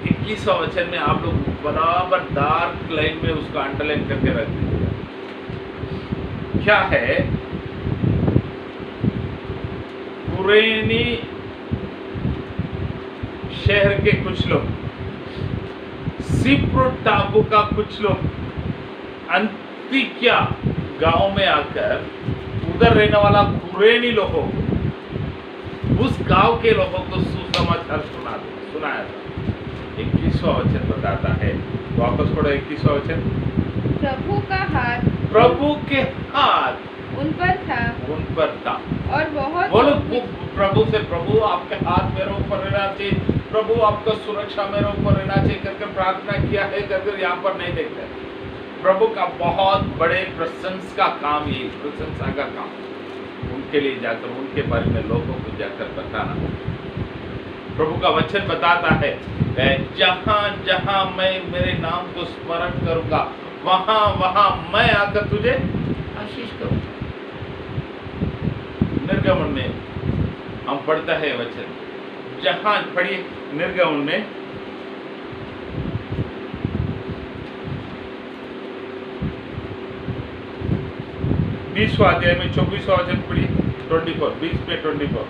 21वां वचन में आप लोग बराबर डार्क लाइन में उसका अंडरलाइन करके रख दीजिएगा। क्या है? कुरेनी शहर के कुछ लोग, सिप्रो टापू का कुछ लोग अंतिकिया गांव में आकर उधर रहने वाला कुरेनी लोगों को, उस गांव के लोगों को सुसमाचार सुनाया था। 21वां वचन बताता है, वापस पढ़ो 21वां वचन। प्रभु का हाथ प्रभु के हाथ उन पर था उन पर था। और बहुत बोलो प्रभु से, प्रभु आपके हाथ मेरे ऊपर रहना चाहिए, प्रभु आपका सुरक्षा मेरे ऊपर रहना चाहिए करके प्रार्थना किया है, करके यहाँ पर नहीं देखते। प्रभु का बहुत बड़े प्रशंसा का काम, ये प्रशंसा का काम उनके लिए जाकर उनके बारे में लोगों को जाकर बताना। प्रभु का वचन बताता है, जहां जहां मैं मेरे नाम को स्मरण करूंगा वहां वहां मैं आकर तुझे आशीष करूंगा। निर्गमन में हम पढ़ता है वचन, जहां पढ़िए निर्गमन में 20वां अध्याय में 24वां वचन पढ़िए, 24, 20 पे 24।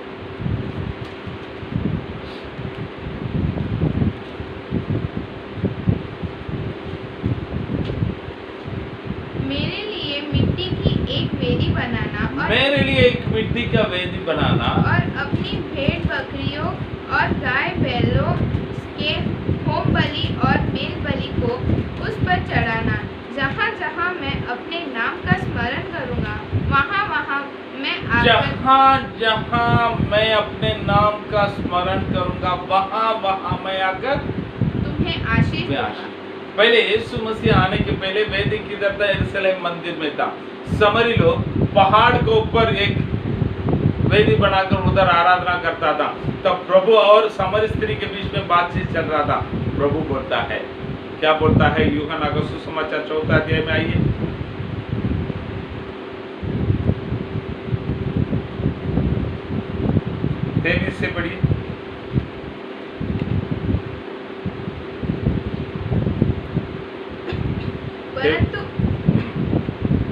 मेरे लिए मिट्टी की एक वेदी बनाना और मेरे लिए एक मिट्टी का वेदी बनाना और अपनी भेड़ बकरियों और गाय बैलों के होम बलि और मेल बलि को उस पर चढ़ाना। जहाँ जहाँ मैं अपने नाम का स्मरण करूँगा वहाँ वहाँ मैं आकर जहाँ जहाँ मैं अपने नाम का स्मरण करूंगा वहाँ वहाँ मैं आकर तुम्हें आशीष मैं दूंगा। आशीष। पहले यीशु मसीह आने के पहले वेदी किधर था? यरूशलेम मंदिर में था। समरी लोग पहाड़ के ऊपर एक वेदी बनाकर उधर आराधना करता था। तब प्रभु और समरी स्त्री के बीच में बातचीत चल रहा था। प्रभु बोलता है, क्या बोलता है? यूहन्ना का सुसमाचार 4 अध्याय में आइए, तेईस से पढ़िए।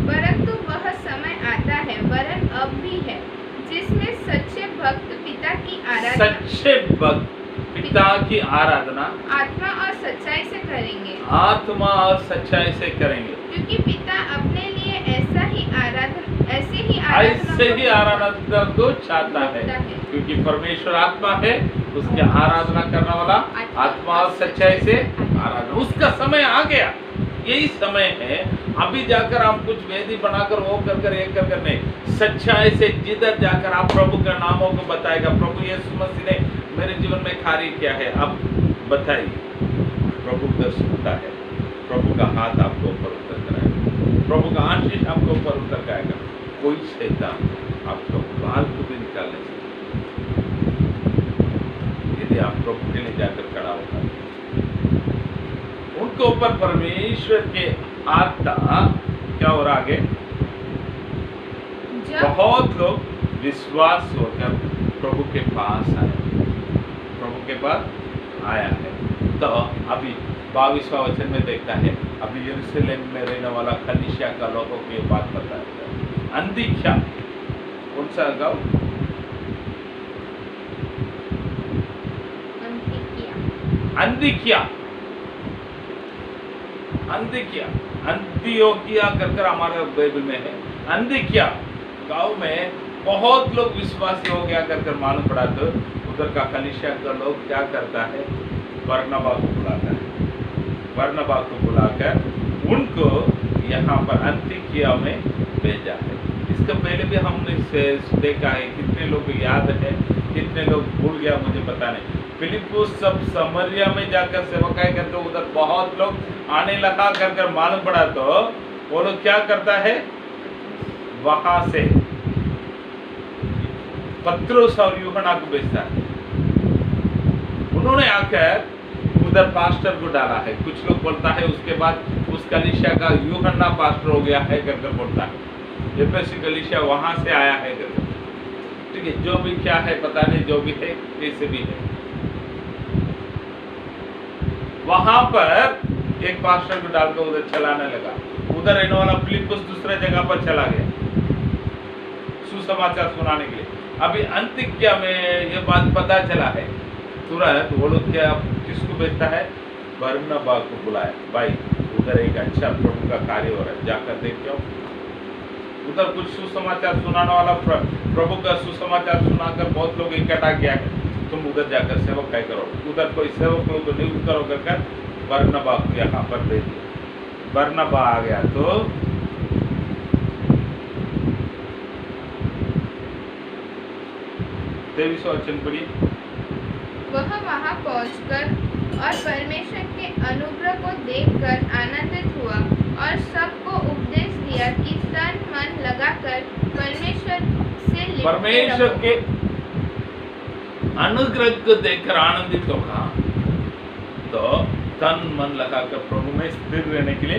परंतु वह समय आता है, वरन अब भी है, जिसमें सच्चे भक्त पिता की आराधना सच्चे भक्त पिता की आराधना आत्मा और सच्चाई से करेंगे, आत्मा और सच्चाई से करेंगे, क्योंकि पिता अपने लिए ऐसे ही आराधना को चाहता है। क्योंकि परमेश्वर आत्मा है, उसकी आराधना करने वाला आत्मा और सच्चाई से आराधना। उसका समय आ गया, यही समय है। अभी जाकर हम कुछ वेदी बनाकर वो कर ये कर नहीं, सच्चाई से जिधर जाकर आप प्रभु के नामों को बताएगा। प्रभु यीशु मसीह ने मेरे जीवन में कार्य किया है, अब बताइए। प्रभु का सुनता है, प्रभु का हाथ आपको ऊपर उतर कराएगा, प्रभु का आशीष आपको ऊपर उतर कराएगा। कोई शैतान आपको बाल को भी निकाल नहीं सकता यदि आप प्रभु के लिए जाकर खड़ा होगा। उनके ऊपर परमेश्वर के आत्मा क्या हो रहा आगे? बहुत लोग विश्वास होकर प्रभु के पास आए, प्रभु के पास आया है। तो अभी 22वां वचन में देखता है, अभी यरूशलेम में रहने वाला कलीसिया का लोगों की बात बताता है। अंधिक्या कौन सा गाँव? अंधिक्या, अंधिक्या, अंतियोकिया कर हमारे बाइबल में है। अंधिक्या गांव में बहुत लोग विश्वासी हो गया कर मालूम पड़ा। तो उधर का कलीसिया का लोग क्या करता है? बरनबा को बुलाता है, बरनबा को बुलाकर उनको यहाँ पर अंतियोकिया में भेजा है। इसके पहले भी हमने देखा है, कितने लोग याद है, कितने लोग भूल गया मुझे पता नहीं। फिलिप्पुस सब समरिया में जाकर सेवकाई करते, उधर बहुत लोग आने लगा कर मालूम पड़ा। तो वो लोग क्या करता है? वहां से पत्रुस और यूहन्ना को भेजता है। उन्होंने आकर उधर पास्टर को डाला है। कुछ लोग बोलता है उसके बाद उस कलीसिया का यूहन्ना पास्टर हो गया है करके बोलता है। एफएससी कलीसिया वहां से आया है करके। ठीक है, जो भी क्या है पता नहीं, जो भी है कैसे भी है। वहां पर एक पास्टर को डालकर उधर चलाने लगा। उधर रहने वाला फिलिप्पुस दूसरे जगह पर चला गया सुसमाचार सुनाने के लिए। अभी अंतियोकिया में ये बात पता चला है, तुरंत वो लोग क्या किसको भेजता है? बरनबा को बुलाया। भाई उधर एक अच्छा प्रभु का कार्य हो रहा है, जाकर देखो। उधर कुछ सुसमाचार सुनाने वाला, प्रभु का सुसमाचार सुनाकर बहुत लोग इकट्ठा किया है। तुम उधर जाकर सेवक क्या करो, उधर कोई सेवक लोग तो नियुक्त करो कर बरनबा यहाँ पर दे दिया। बरनबा आ गया तो 23वां वचन पढ़िए। वह वहां पहुंचकर और परमेश्वर के अनुग्रह को देखकर आनंदित हुआ और सबको उपदेश दिया कि तन मन लगाकर परमेश्वर से लिपटे परमेश्वर रहो। के अनुग्रह को देखकर आनंदित होगा तो तन मन लगाकर प्रभु में स्थिर रहने के लिए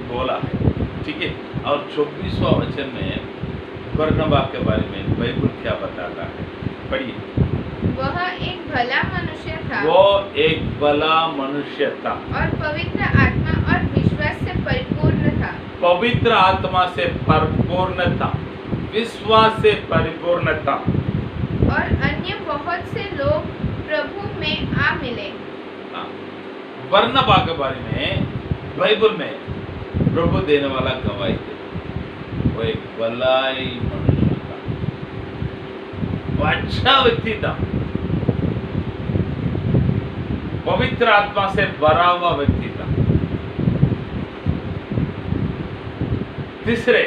बोला है, ठीक है। और 24वां वचन में बरनबा के बारे में बाइबल क्या बताता है, पढ़िए। वह एक भला मनुष्य था वो एक भला मनुष्य था और पवित्र आत्मा और विश्वास से परिपूर्ण था। पवित्र आत्मा से परिपूर्ण था, विश्वास से परिपूर्ण था। और अन्य बहुत से लोग प्रभु में आ मिले। बरनबा के बारे में बाइबल में प्रभु देने वाला गवाही थे, वो एक भलाई मनुष्य था, वो अच्छा व्यक्ति था, पवित्र आत्मा से भरा हुआ व्यक्ति था। तीसरे,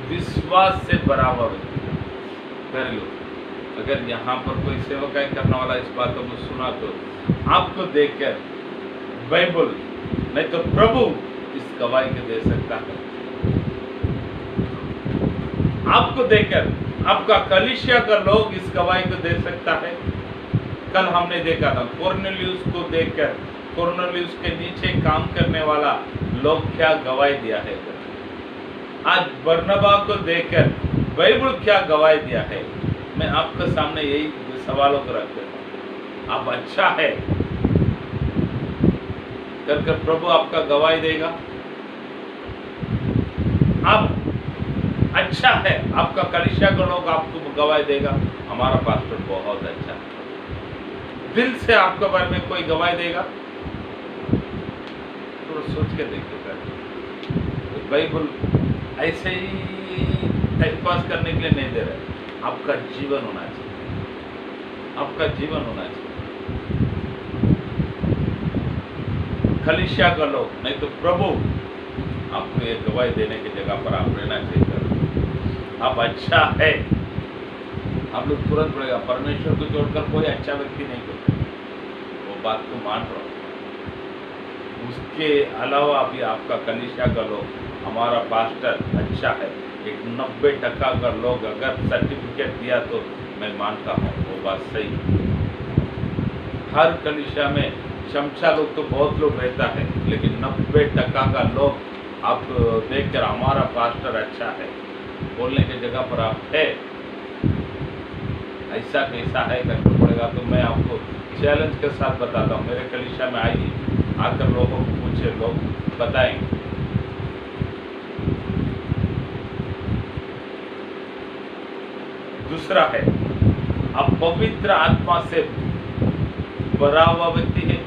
विश्वास से भरा हुआ व्यक्ति था। कर लो, अगर यहाँ पर कोई सेवकाई करने वाला इस बात को सुना तो आपको देखकर बाइबल नहीं तो प्रभु इस गवाही को दे सकता है। आपको देखकर आपका कलीसिया का लोग इस गवाही को दे सकता है। कल हमने देखा था कोर्नेलियुस को देखकर, कोर्नेलियुस के नीचे काम करने वाला लोग क्या गवाही दिया है। आज बरनबा को देखकर बाइबल क्या गवाही दिया है। मैं आपके सामने यही सवालों को रख देता हूं। आप अच्छा है कर प्रभु आपका गवाही देगा। आप अच्छा है, आपका कलीसिया का लोग आपको गवाही देगा, हमारा पास्टर बहुत अच्छा है। दिल से आपके बारे में कोई गवाही देगा, थोड़ा सोच के देखिए सर। बाइबल ऐसे ही टाइम पास करने के लिए नहीं दे रहे, आपका जीवन होना चाहिए, आपका जीवन होना चाहिए। कलीसिया का लोग नहीं तो प्रभु आपको ये गवाही देने की जगह पर आप रहना चाहिए। आप अच्छा है, आप लोग तुरंत पड़ेगा परमेश्वर को छोड़कर कोई अच्छा व्यक्ति नहीं करता, वो बात को मान रहा हूं। उसके अलावा भी आपका कलीसिया का लोग, हमारा पास्टर अच्छा है, एक 90% का लोग अगर सर्टिफिकेट दिया तो मैं मानता हूँ वो बात सही। हर कलीसिया में शमशा लोग तो बहुत लोग रहता है, लेकिन 90% का लोग आप देखकर हमारा पास्टर अच्छा है बोलने की जगह पर आप है, ऐसा कैसा है करना पड़ेगा। तो मैं आपको चैलेंज के साथ बताता हूँ, मेरे कलीसिया में आइए, आकर लोगों को पूछे, लोग बताएंगे। दूसरा है, आप पवित्र आत्मा से भरा हुआ व्यक्ति है।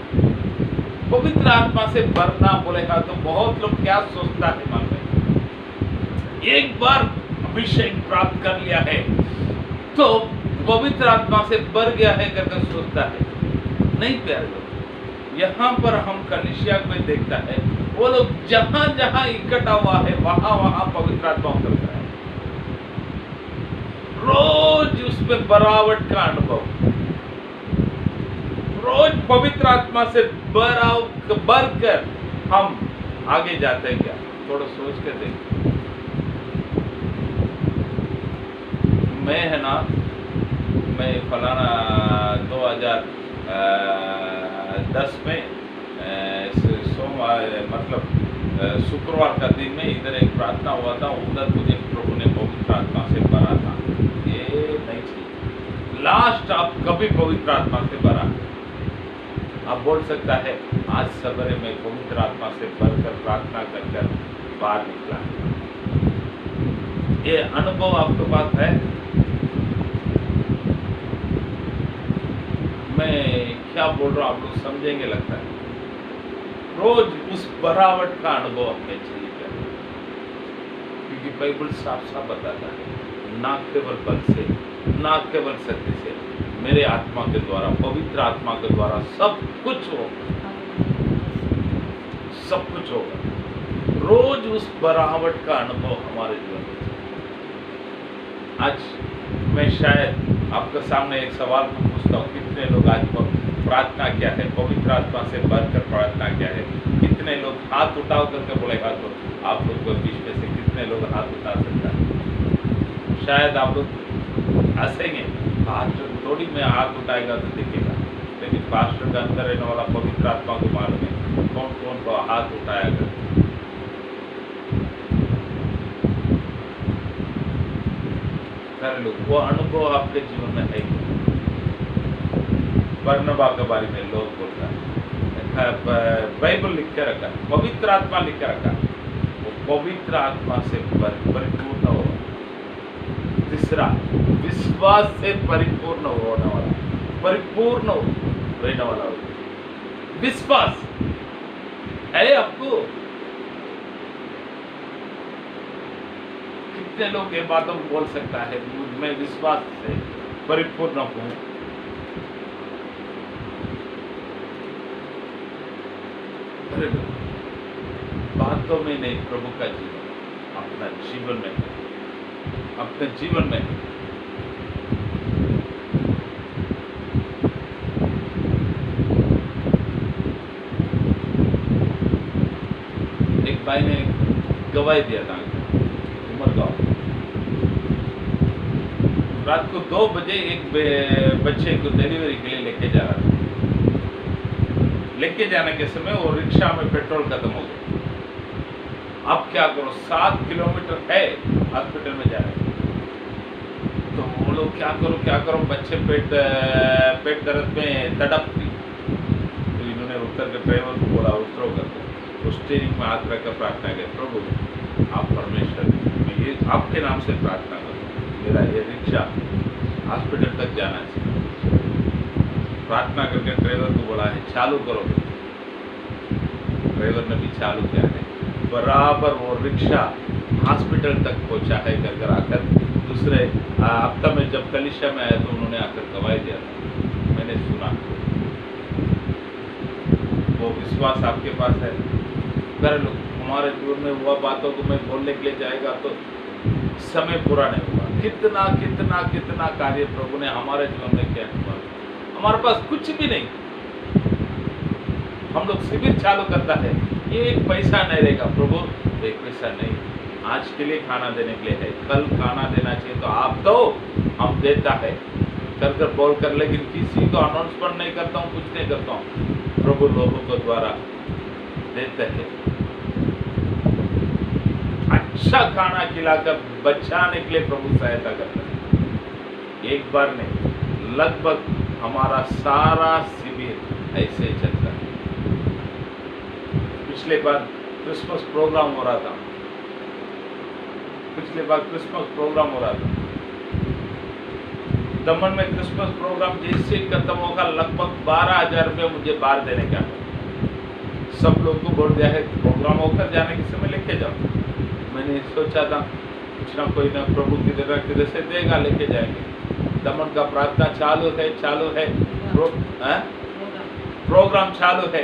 पवित्र आत्मा से भरना बोलेगा तो बहुत लोग क्या सोचता है मन में, एक बार अभिषेक प्राप्त कर लिया है तो पवित्र आत्मा से भर गया है करके सोचता है। नहीं प्यारे लोग, यहाँ पर हम कलीसिया में देखता है वो लोग जहां जहां इकट्ठा हुआ है वहां वहां पवित्र आत्मा उतर रहा है। रोज उसमें बरावट का अनुभव, रोज पवित्र आत्मा से भर कर हम आगे जाते हैं क्या? थोड़ा सोच के देखिए। मैं है ना, मैं फलाना 2010 में सोमवार मतलब शुक्रवार का दिन में इधर एक प्रार्थना हुआ था, उधर मुझे प्रभु ने पवित्र आत्मा से भरा था। ये नहीं चाहिए। लास्ट आप कभी पवित्र आत्मा से भरा, आप बोल सकता है आज सवेरे में पवित्र आत्मा से भरकर प्रार्थना कर बाहर निकला। ये अनुभव आपके पास है? मैं क्या बोल रहा हूँ आप लोग समझेंगे लगता है। रोज उस बरावट का अनुभव हमें चाहिए, क्योंकि बाइबल साफ साफ बताता है ना केवल बल से, ना केवल शक्ति से, मेरे आत्मा के द्वारा, पवित्र आत्मा के द्वारा सब कुछ होगा। रोज उस बढ़ावट का अनुभव हमारे जीवन में। आज मैं शायद आपके सामने एक सवाल को पूछता हूँ, कितने लोग आज प्रार्थना क्या है, पवित्र आत्मा से बढ़कर प्रार्थना क्या है? कितने लोग हाथ उठाओ करके बोले हाथ, आप लोग को बीच में से कितने लोग हाथ उठा सकता है? शायद आप लोग हंसेंगे, हाथ थोड़ी में हाथ उठाएगा तो दिखेगा, लेकिन पास्टर के अंदर रहने वाला पवित्र आत्मा को मालूम है कौन कौन को हाथ उठाएगा। कर लो, वो अनुभव आपके जीवन में है। बरनबा के बारे में लोग बोलता है, बाइबल लिख के रखा, पवित्र आत्मा लिख के रखा, वो पवित्र आत्मा से परिपूर्ण हो। तीसरा, विश्वास से परिपूर्ण होने वाला, परिपूर्ण रहने वाला हो। विश्वास है आपको? कितने लोग ये बातों को बोल सकता है, मैं विश्वास से परिपूर्ण हूं? बातों में नहीं, प्रभु का जीवन अपना जीवन में, अपने जीवन में। एक भाई ने गवाही दिया था, उमरगांव, रात को 2 बजे एक बच्चे को डिलीवरी के लिए लेके जा रहा था। लेके जाने के समय वो रिक्शा में पेट्रोल खत्म हो गया। अब क्या करो, 7 किलोमीटर है हॉस्पिटल में जाने, तो वो लोग क्या करो, बच्चे पेट दर्द में तड़प थी। तो इन्होंने उतर के ड्राइवर को बोला उतरो करके, तो स्टीयरिंग में हाथ रखकर प्रार्थना की, प्रभु आप परमेश्वर, मैं ये आपके नाम से प्रार्थना करूँ, मेरा ये रिक्शा हॉस्पिटल तक जाना चाहिए। प्रार्थना करके ड्राइवर को बोला है चालू करो। ड्राइवर ने भी चालू किया है, बराबर वो रिक्शा हॉस्पिटल तक पहुंचा है। घर आकर दूसरे हफ्ता में जब कलिशा में आया तो उन्होंने आकर गवाही दिया था, मैंने सुना। वो विश्वास आपके पास है? कर लो। हमारे जीवन में हुआ बातों को मैं बोलने के लिए जाएगा तो समय पूरा नहीं हुआ। कितना कितना कितना कार्य प्रभु ने हमारे जीवन में किया। हमारे पास कुछ भी नहीं, हम लोग शिविर चालू करता है, एक पैसा नहीं रहेगा, प्रभु एक पैसा नहीं, आज के लिए खाना देने के लिए है, कल खाना देना चाहिए तो आप दो, हम देता है कर बोल कर, लेकिन किसी को अनाउंसमेंट नहीं करता हूँ, कुछ नहीं करता हूँ। प्रभु लोगों को द्वारा देते हैं, अच्छा खाना खिलाकर बचाने के लिए प्रभु सहायता करता है। एक बार नहीं, लगभग हमारा सारा शिविर ऐसे ही चलता है। पिछले बार क्रिसमस प्रोग्राम हो रहा था, दमन में क्रिसमस प्रोग्राम जैसे ही खत्म होगा, लगभग 12,000 रुपये मुझे बाहर देने का। सब लोग को बोल दिया है प्रोग्राम होकर जाने के समय लेके जाओ। मैंने सोचा था कुछ ना कोई ना प्रभु किधर से देगा, लेके जाएंगे। दमन का प्रार्थना चालू है, प्रोग्राम चालू है।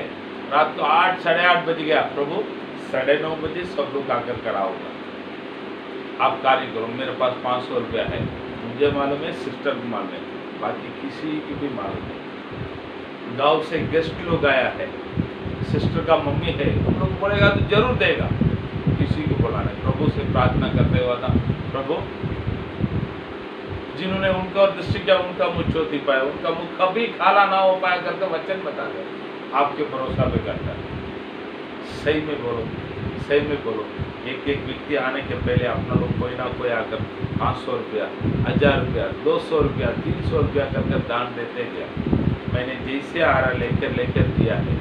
रात को 8 साढ़े 8 बज गया, प्रभु 9:30 बजे सब लोग आकर खड़ा होगा, आप कार्य करो। मेरे पास 500 रुपया है, मुझे मालूम है, सिस्टर को मालूम है, बाकी किसी की भी मालूम नहीं। गांव से गेस्ट लोग आया है, सिस्टर का मम्मी है, तुम लोग बोलेगा तो जरूर देगा, किसी को बोला नहीं। प्रभु से प्रार्थना करते हुआ था, प्रभु जिन्होंने उनका दृष्टि किया उनका मुँह चोती पाया, उनका मुँह कभी खाला ना हो पाया करके वचन बता दे, आपके भरोसा पे करता है। सही में बोलो, एक व्यक्ति आने के पहले अपना लोग कोई ना कोई आकर 500 रुपया, 1000 रुपया, 200 रुपया, 300 रुपया करके दान देते गया। मैंने जैसे आ रहा लेकर दिया है,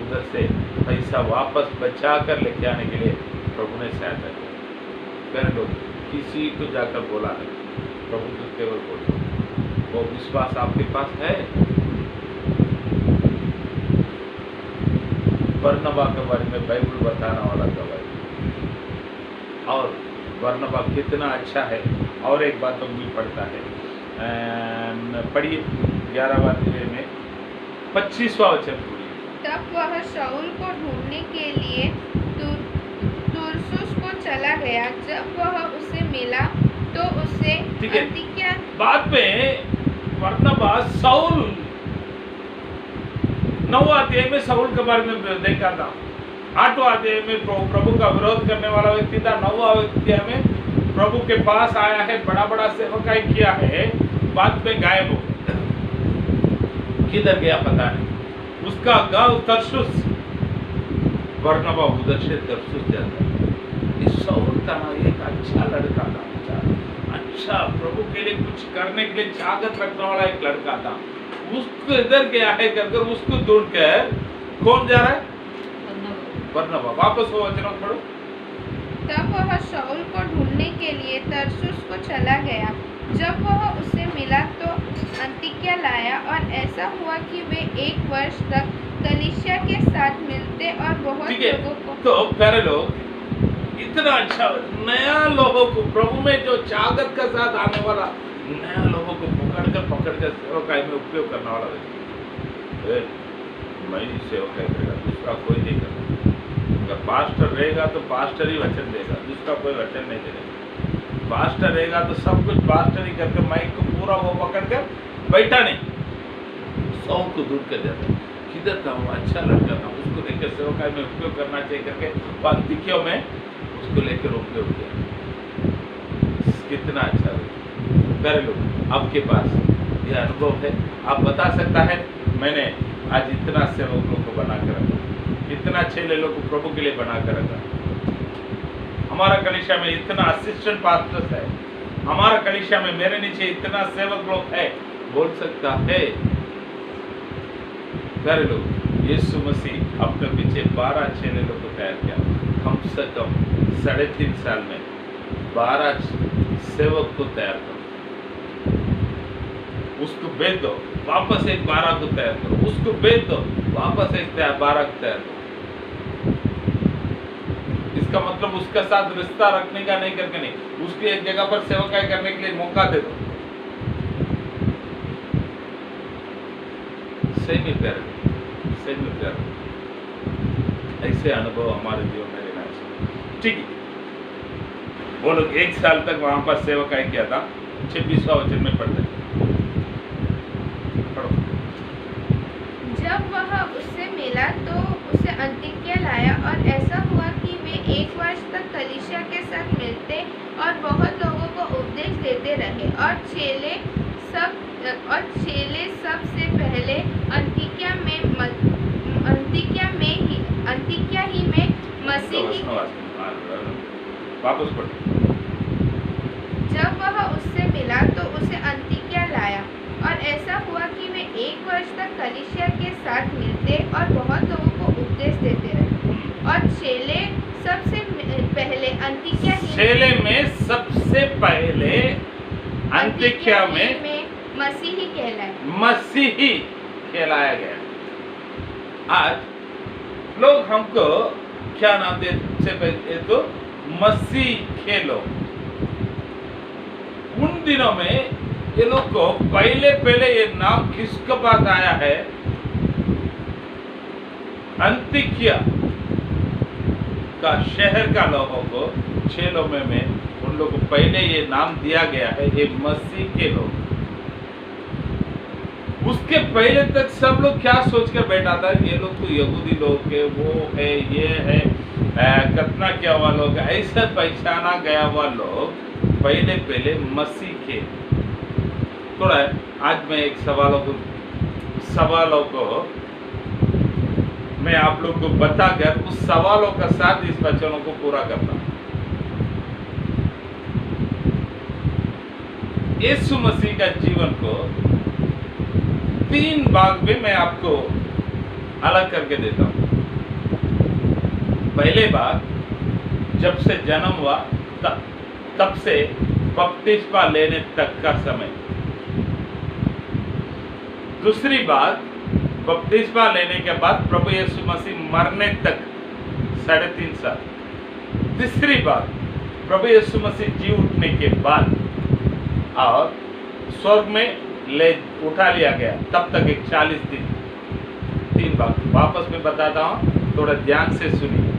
उधर से पैसा वापस बचा कर लेके आने के लिए प्रभु ने सहायता किया। कर लो, किसी को जाकर बोला नहीं, प्रभु को केवल बोलो। वो विश्वास आपके पास है? बरनबा के बारे में बाइबल बताने वाला गवाही, और बरनबा कितना अच्छा है। और एक बात भी पढ़ता है, पढ़िए 11वां अध्याय में 25वां वचन पढ़िए। तब वह शाऊल को ढूंढने के लिए तुरसुस को चला गया। जब वह उसे मिला तो उसे ठीक है। अंतिक्या बाद में बरनबास शाऊल 9वां अध्याय में शाऊल के बारे में देखा था। 8वां अध्याय में प्रभु का विरोध करने वाला व्यक्ति था। 9वां अध्याय में प्रभु के पास आया है, बड़ा बड़ा सेवकाई किया है, बाद में गायब हो गया। किधर गया पता नहीं। उसका गांव तरसुस, बरनबा उधर से तरसुस जाता है। इस शाऊल का एक अच्छा लड़का था, अच्छा प्रभु के लिए कुछ करने के लिए चाहत रखने वाला एक लड़का था। उसको इधर गया है करके उसको ढूंढ कर कौन जा रहा है? बरनबा। वापस वो वचन पढ़ो। तब वह शाऊल को ढूंढने के लिए तरसुस को चला गया। जब वह उसे मिला तो अंतिक्या लाया, और ऐसा हुआ कि वे 1 वर्ष तक कलीसिया के साथ मिलते और बहुत लोगों को। तो प्यारे लोग, इतना अच्छा नया लोगों को प्रभु में जो चाहत के साथ आने वाला नया लोगों को पकड़ कर सेवकाई में उपयोग करने वाला व्यक्ति, मैं ही सेवकाई करेगा, दूसरा कोई नहीं करेगा। अगर पास्टर रहेगा तो पास्टर ही वचन देगा, दूसरा कोई वचन नहीं देगा। पास्टर रहेगा तो सब कुछ पास्टर ही करके माइक को पूरा वो पकड़ कर बैठा नहीं, 100 को दूर कर जाता। किधर था वो? अच्छा लड़का था, उसको लेकर सेवकाई में उपयोग करना चाहिए करके अंतिक्या में उसको लेकर उपयोग किया। कितना अच्छा प्यारे लोग, आपके पास यह अनुभव है, आप बता सकता है मैंने आज इतना सेवकों को बना कर रखा, इतना चेले लोग को प्रभु के लिए बना कर रखा, हमारा कलीसिया में इतना असिस्टेंट पास्टर्स है, हमारा कलीसिया में मेरे नीचे इतना सेवक लोग है, बोल सकता है? प्यारे लोग, यीशु मसीह अपने पीछे 12 चेले लोग को तैयार किया। कम से कम 3.5 साल में 12 सेवक को तैयार करो, उसको भेज दो, वापस एक 12 को तैयार करो, उसको भेज दो, वापस एक 12 को तैयार करो। इसका मतलब उसके साथ रिश्ता रखने का नहीं करके नहीं, उसकी एक जगह पर सेवकाई करने के लिए मौका दे दो। सही में प्यारे, सही में प्यारे, ऐसे अनुभव हमारे जीवन में लेना चाहिए। ठीक है, वो लोग 1 साल तक वहां पर सेवकाई किया था। 26वां वचन में पढ़ते हैं। जब वह उससे मिला तो उसे अंतिक्या लाया, और ऐसा हुआ कि वे 1 वर्ष तक कलीसिया के साथ मिलते और बहुत लोगों को उपदेश देते रहे। और चेले सबसे पहले अंतिक्या ही में मसीह की। वापस पढ़ो। जब वह उससे मिला तो उसे अंतिक्या लाया, और ऐसा हुआ कि वे 1 वर्ष तक कलीसिया के साथ मिलते और बहुत लोगों को उपदेश देते रहे। और चेले सबसे पहले अंतिक्या ही चेले में सबसे पहले अंतिक्या में मसीही कहलाए, मसीही कहलाया गया। आज लोग हमको क्या नाम देते? तो मसीह के लोग। उन दिनों में ये लोग को पहले ये नाम किसके पास आया है? अंतिक्या का शहर का लोगों को, 6 लोगों में उन लोगों को पहले ये नाम दिया गया है, ये मसीह के लोग। उसके पहले तक सब लोग क्या सोच कर बैठा था? ये लोग तो यहूदी लोग है, वो है, ये है, कतना क्या हुआ लोग, ऐसा पहचाना गया हुआ लोग पहले मसीह के। थोड़ा आज मैं एक सवालों को मैं आप लोग को बताकर उस सवालों का साथ इस वचनों को पूरा करता। यीशु मसीह का जीवन को 3 भाग में मैं आपको अलग करके देता हूं। पहले भाग, जब से जन्म हुआ तब से बपतिस्मा लेने तक का समय। दूसरी बात, बपतिस्मा लेने के बाद प्रभु यीशु मसीह मरने तक 3.5 साल। तीसरी बात, प्रभु यीशु मसीह जी उठने के बाद, और स्वर्ग में ले उठा लिया गया, तब तक एक 40 दिन। 3 बात वापस में बताता हूँ, थोड़ा ध्यान से सुनिए।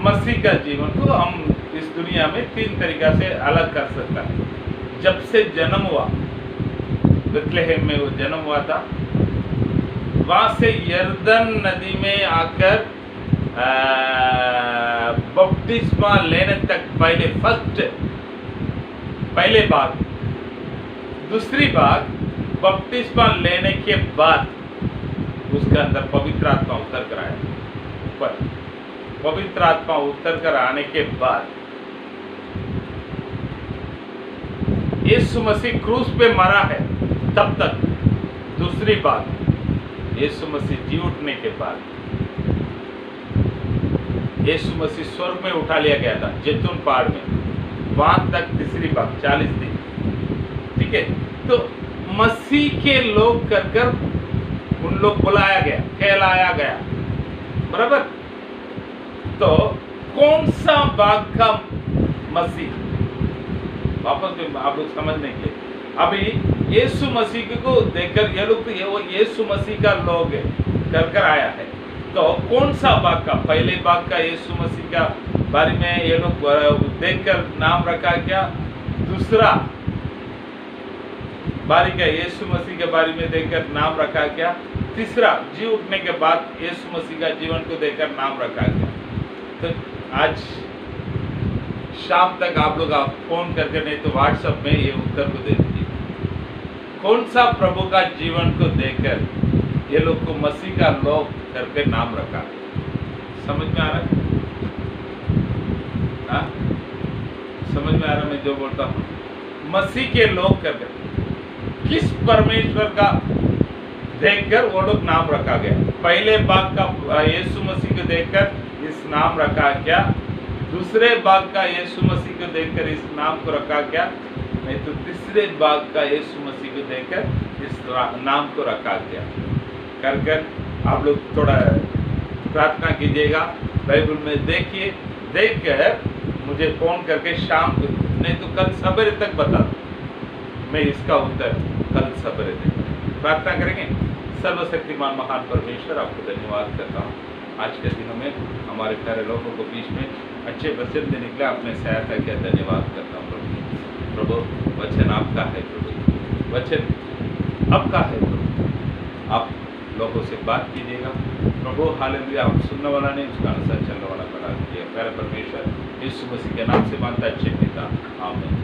मसीह का जीवन को हम इस दुनिया में 3 तरीका से अलग कर सकता है। जब से जन्म हुआ, बेथलेहेम में वो जन्म हुआ था, वहां से यर्दन नदी में आकर बपतिस्मा लेने तक पहले बार, दूसरी बार बपतिस्मा लेने के बाद उसके अंदर पवित्र आत्मा उतर कर आया। ऊपर पवित्र आत्मा उतर कर आने के बाद यीशु मसीह क्रूस पे मरा है, तब तक। दूसरी बात, यीशु मसीह जी उठने के बाद यीशु मसीह स्वर्ग में उठा लिया गया था जैतून पहाड़ में, वहां तक तीसरी बात 40 दिन। ठीक है, तो मसीह के लोग कर उन लोग बुलाया गया, कहलाया गया, बराबर। तो कौन सा भाग का मसीह, वापस में आप लोग समझने के लिए, अभी यीशु मसीह को देखकर ये लोग तो वो यीशु मसीह का लोग है कर आया है। तो कौन सा भाग का, पहले भाग का यीशु मसीह का बारे में ये लोग देखकर नाम रखा क्या? दूसरा बारी का यीशु मसीह के बारे में देखकर नाम रखा क्या? तीसरा जी उठने के बाद यीशु मसीह का जीवन को देखकर नाम रखा गया। तो आज शाम तक आप लोग फोन करके, नहीं तो व्हाट्सएप में ये उत्तर को दे दीजिए। कौन सा प्रभु का जीवन को देखकर ये लोग को मसीह का लोग करके नाम रखा? समझ में आ रहा है? हाँ? समझ में आ रहा मैं जो बोलता हूँ? मसीह के लोग करके किस परमेश्वर का देखकर वो लोग नाम रखा गया? पहले भाग का यीशु मसीह को देखकर इस नाम रखा क्या? दूसरे भाग का यीशु मसीह को देखकर इस नाम को रखा क्या? नहीं तो तीसरे भाग का यीशु मसीह को देखकर इस नाम को रखा गया। कर आप लोग थोड़ा प्रार्थना कीजिएगा, बाइबल में देखिए, देखकर मुझे फोन करके शाम को, नहीं तो कल सवेरे तक बता दो, मैं इसका उत्तर कल सवेरे देंगे। प्रार्थना करेंगे। सर्वशक्तिमान महान परमेश्वर, आपको धन्यवाद करता हूँ आज के दिनों में हमारे प्यारे लोगों को बीच में अच्छे वचन देने के लिए आपने सहायता किया, धन्यवाद करता हूँ प्रभु। वचन आपका है प्रभु, वचन आपका है प्रभु, आप लोगों से बात कीजिएगा प्रभु। हालेलुया। आप सुनने वाला नहीं, उसका अनुसार चलने वाला बना दीजिए प्यारे परमेश्वर। यीशु मसीह के नाम से मानता अच्छे पिता, आमीन।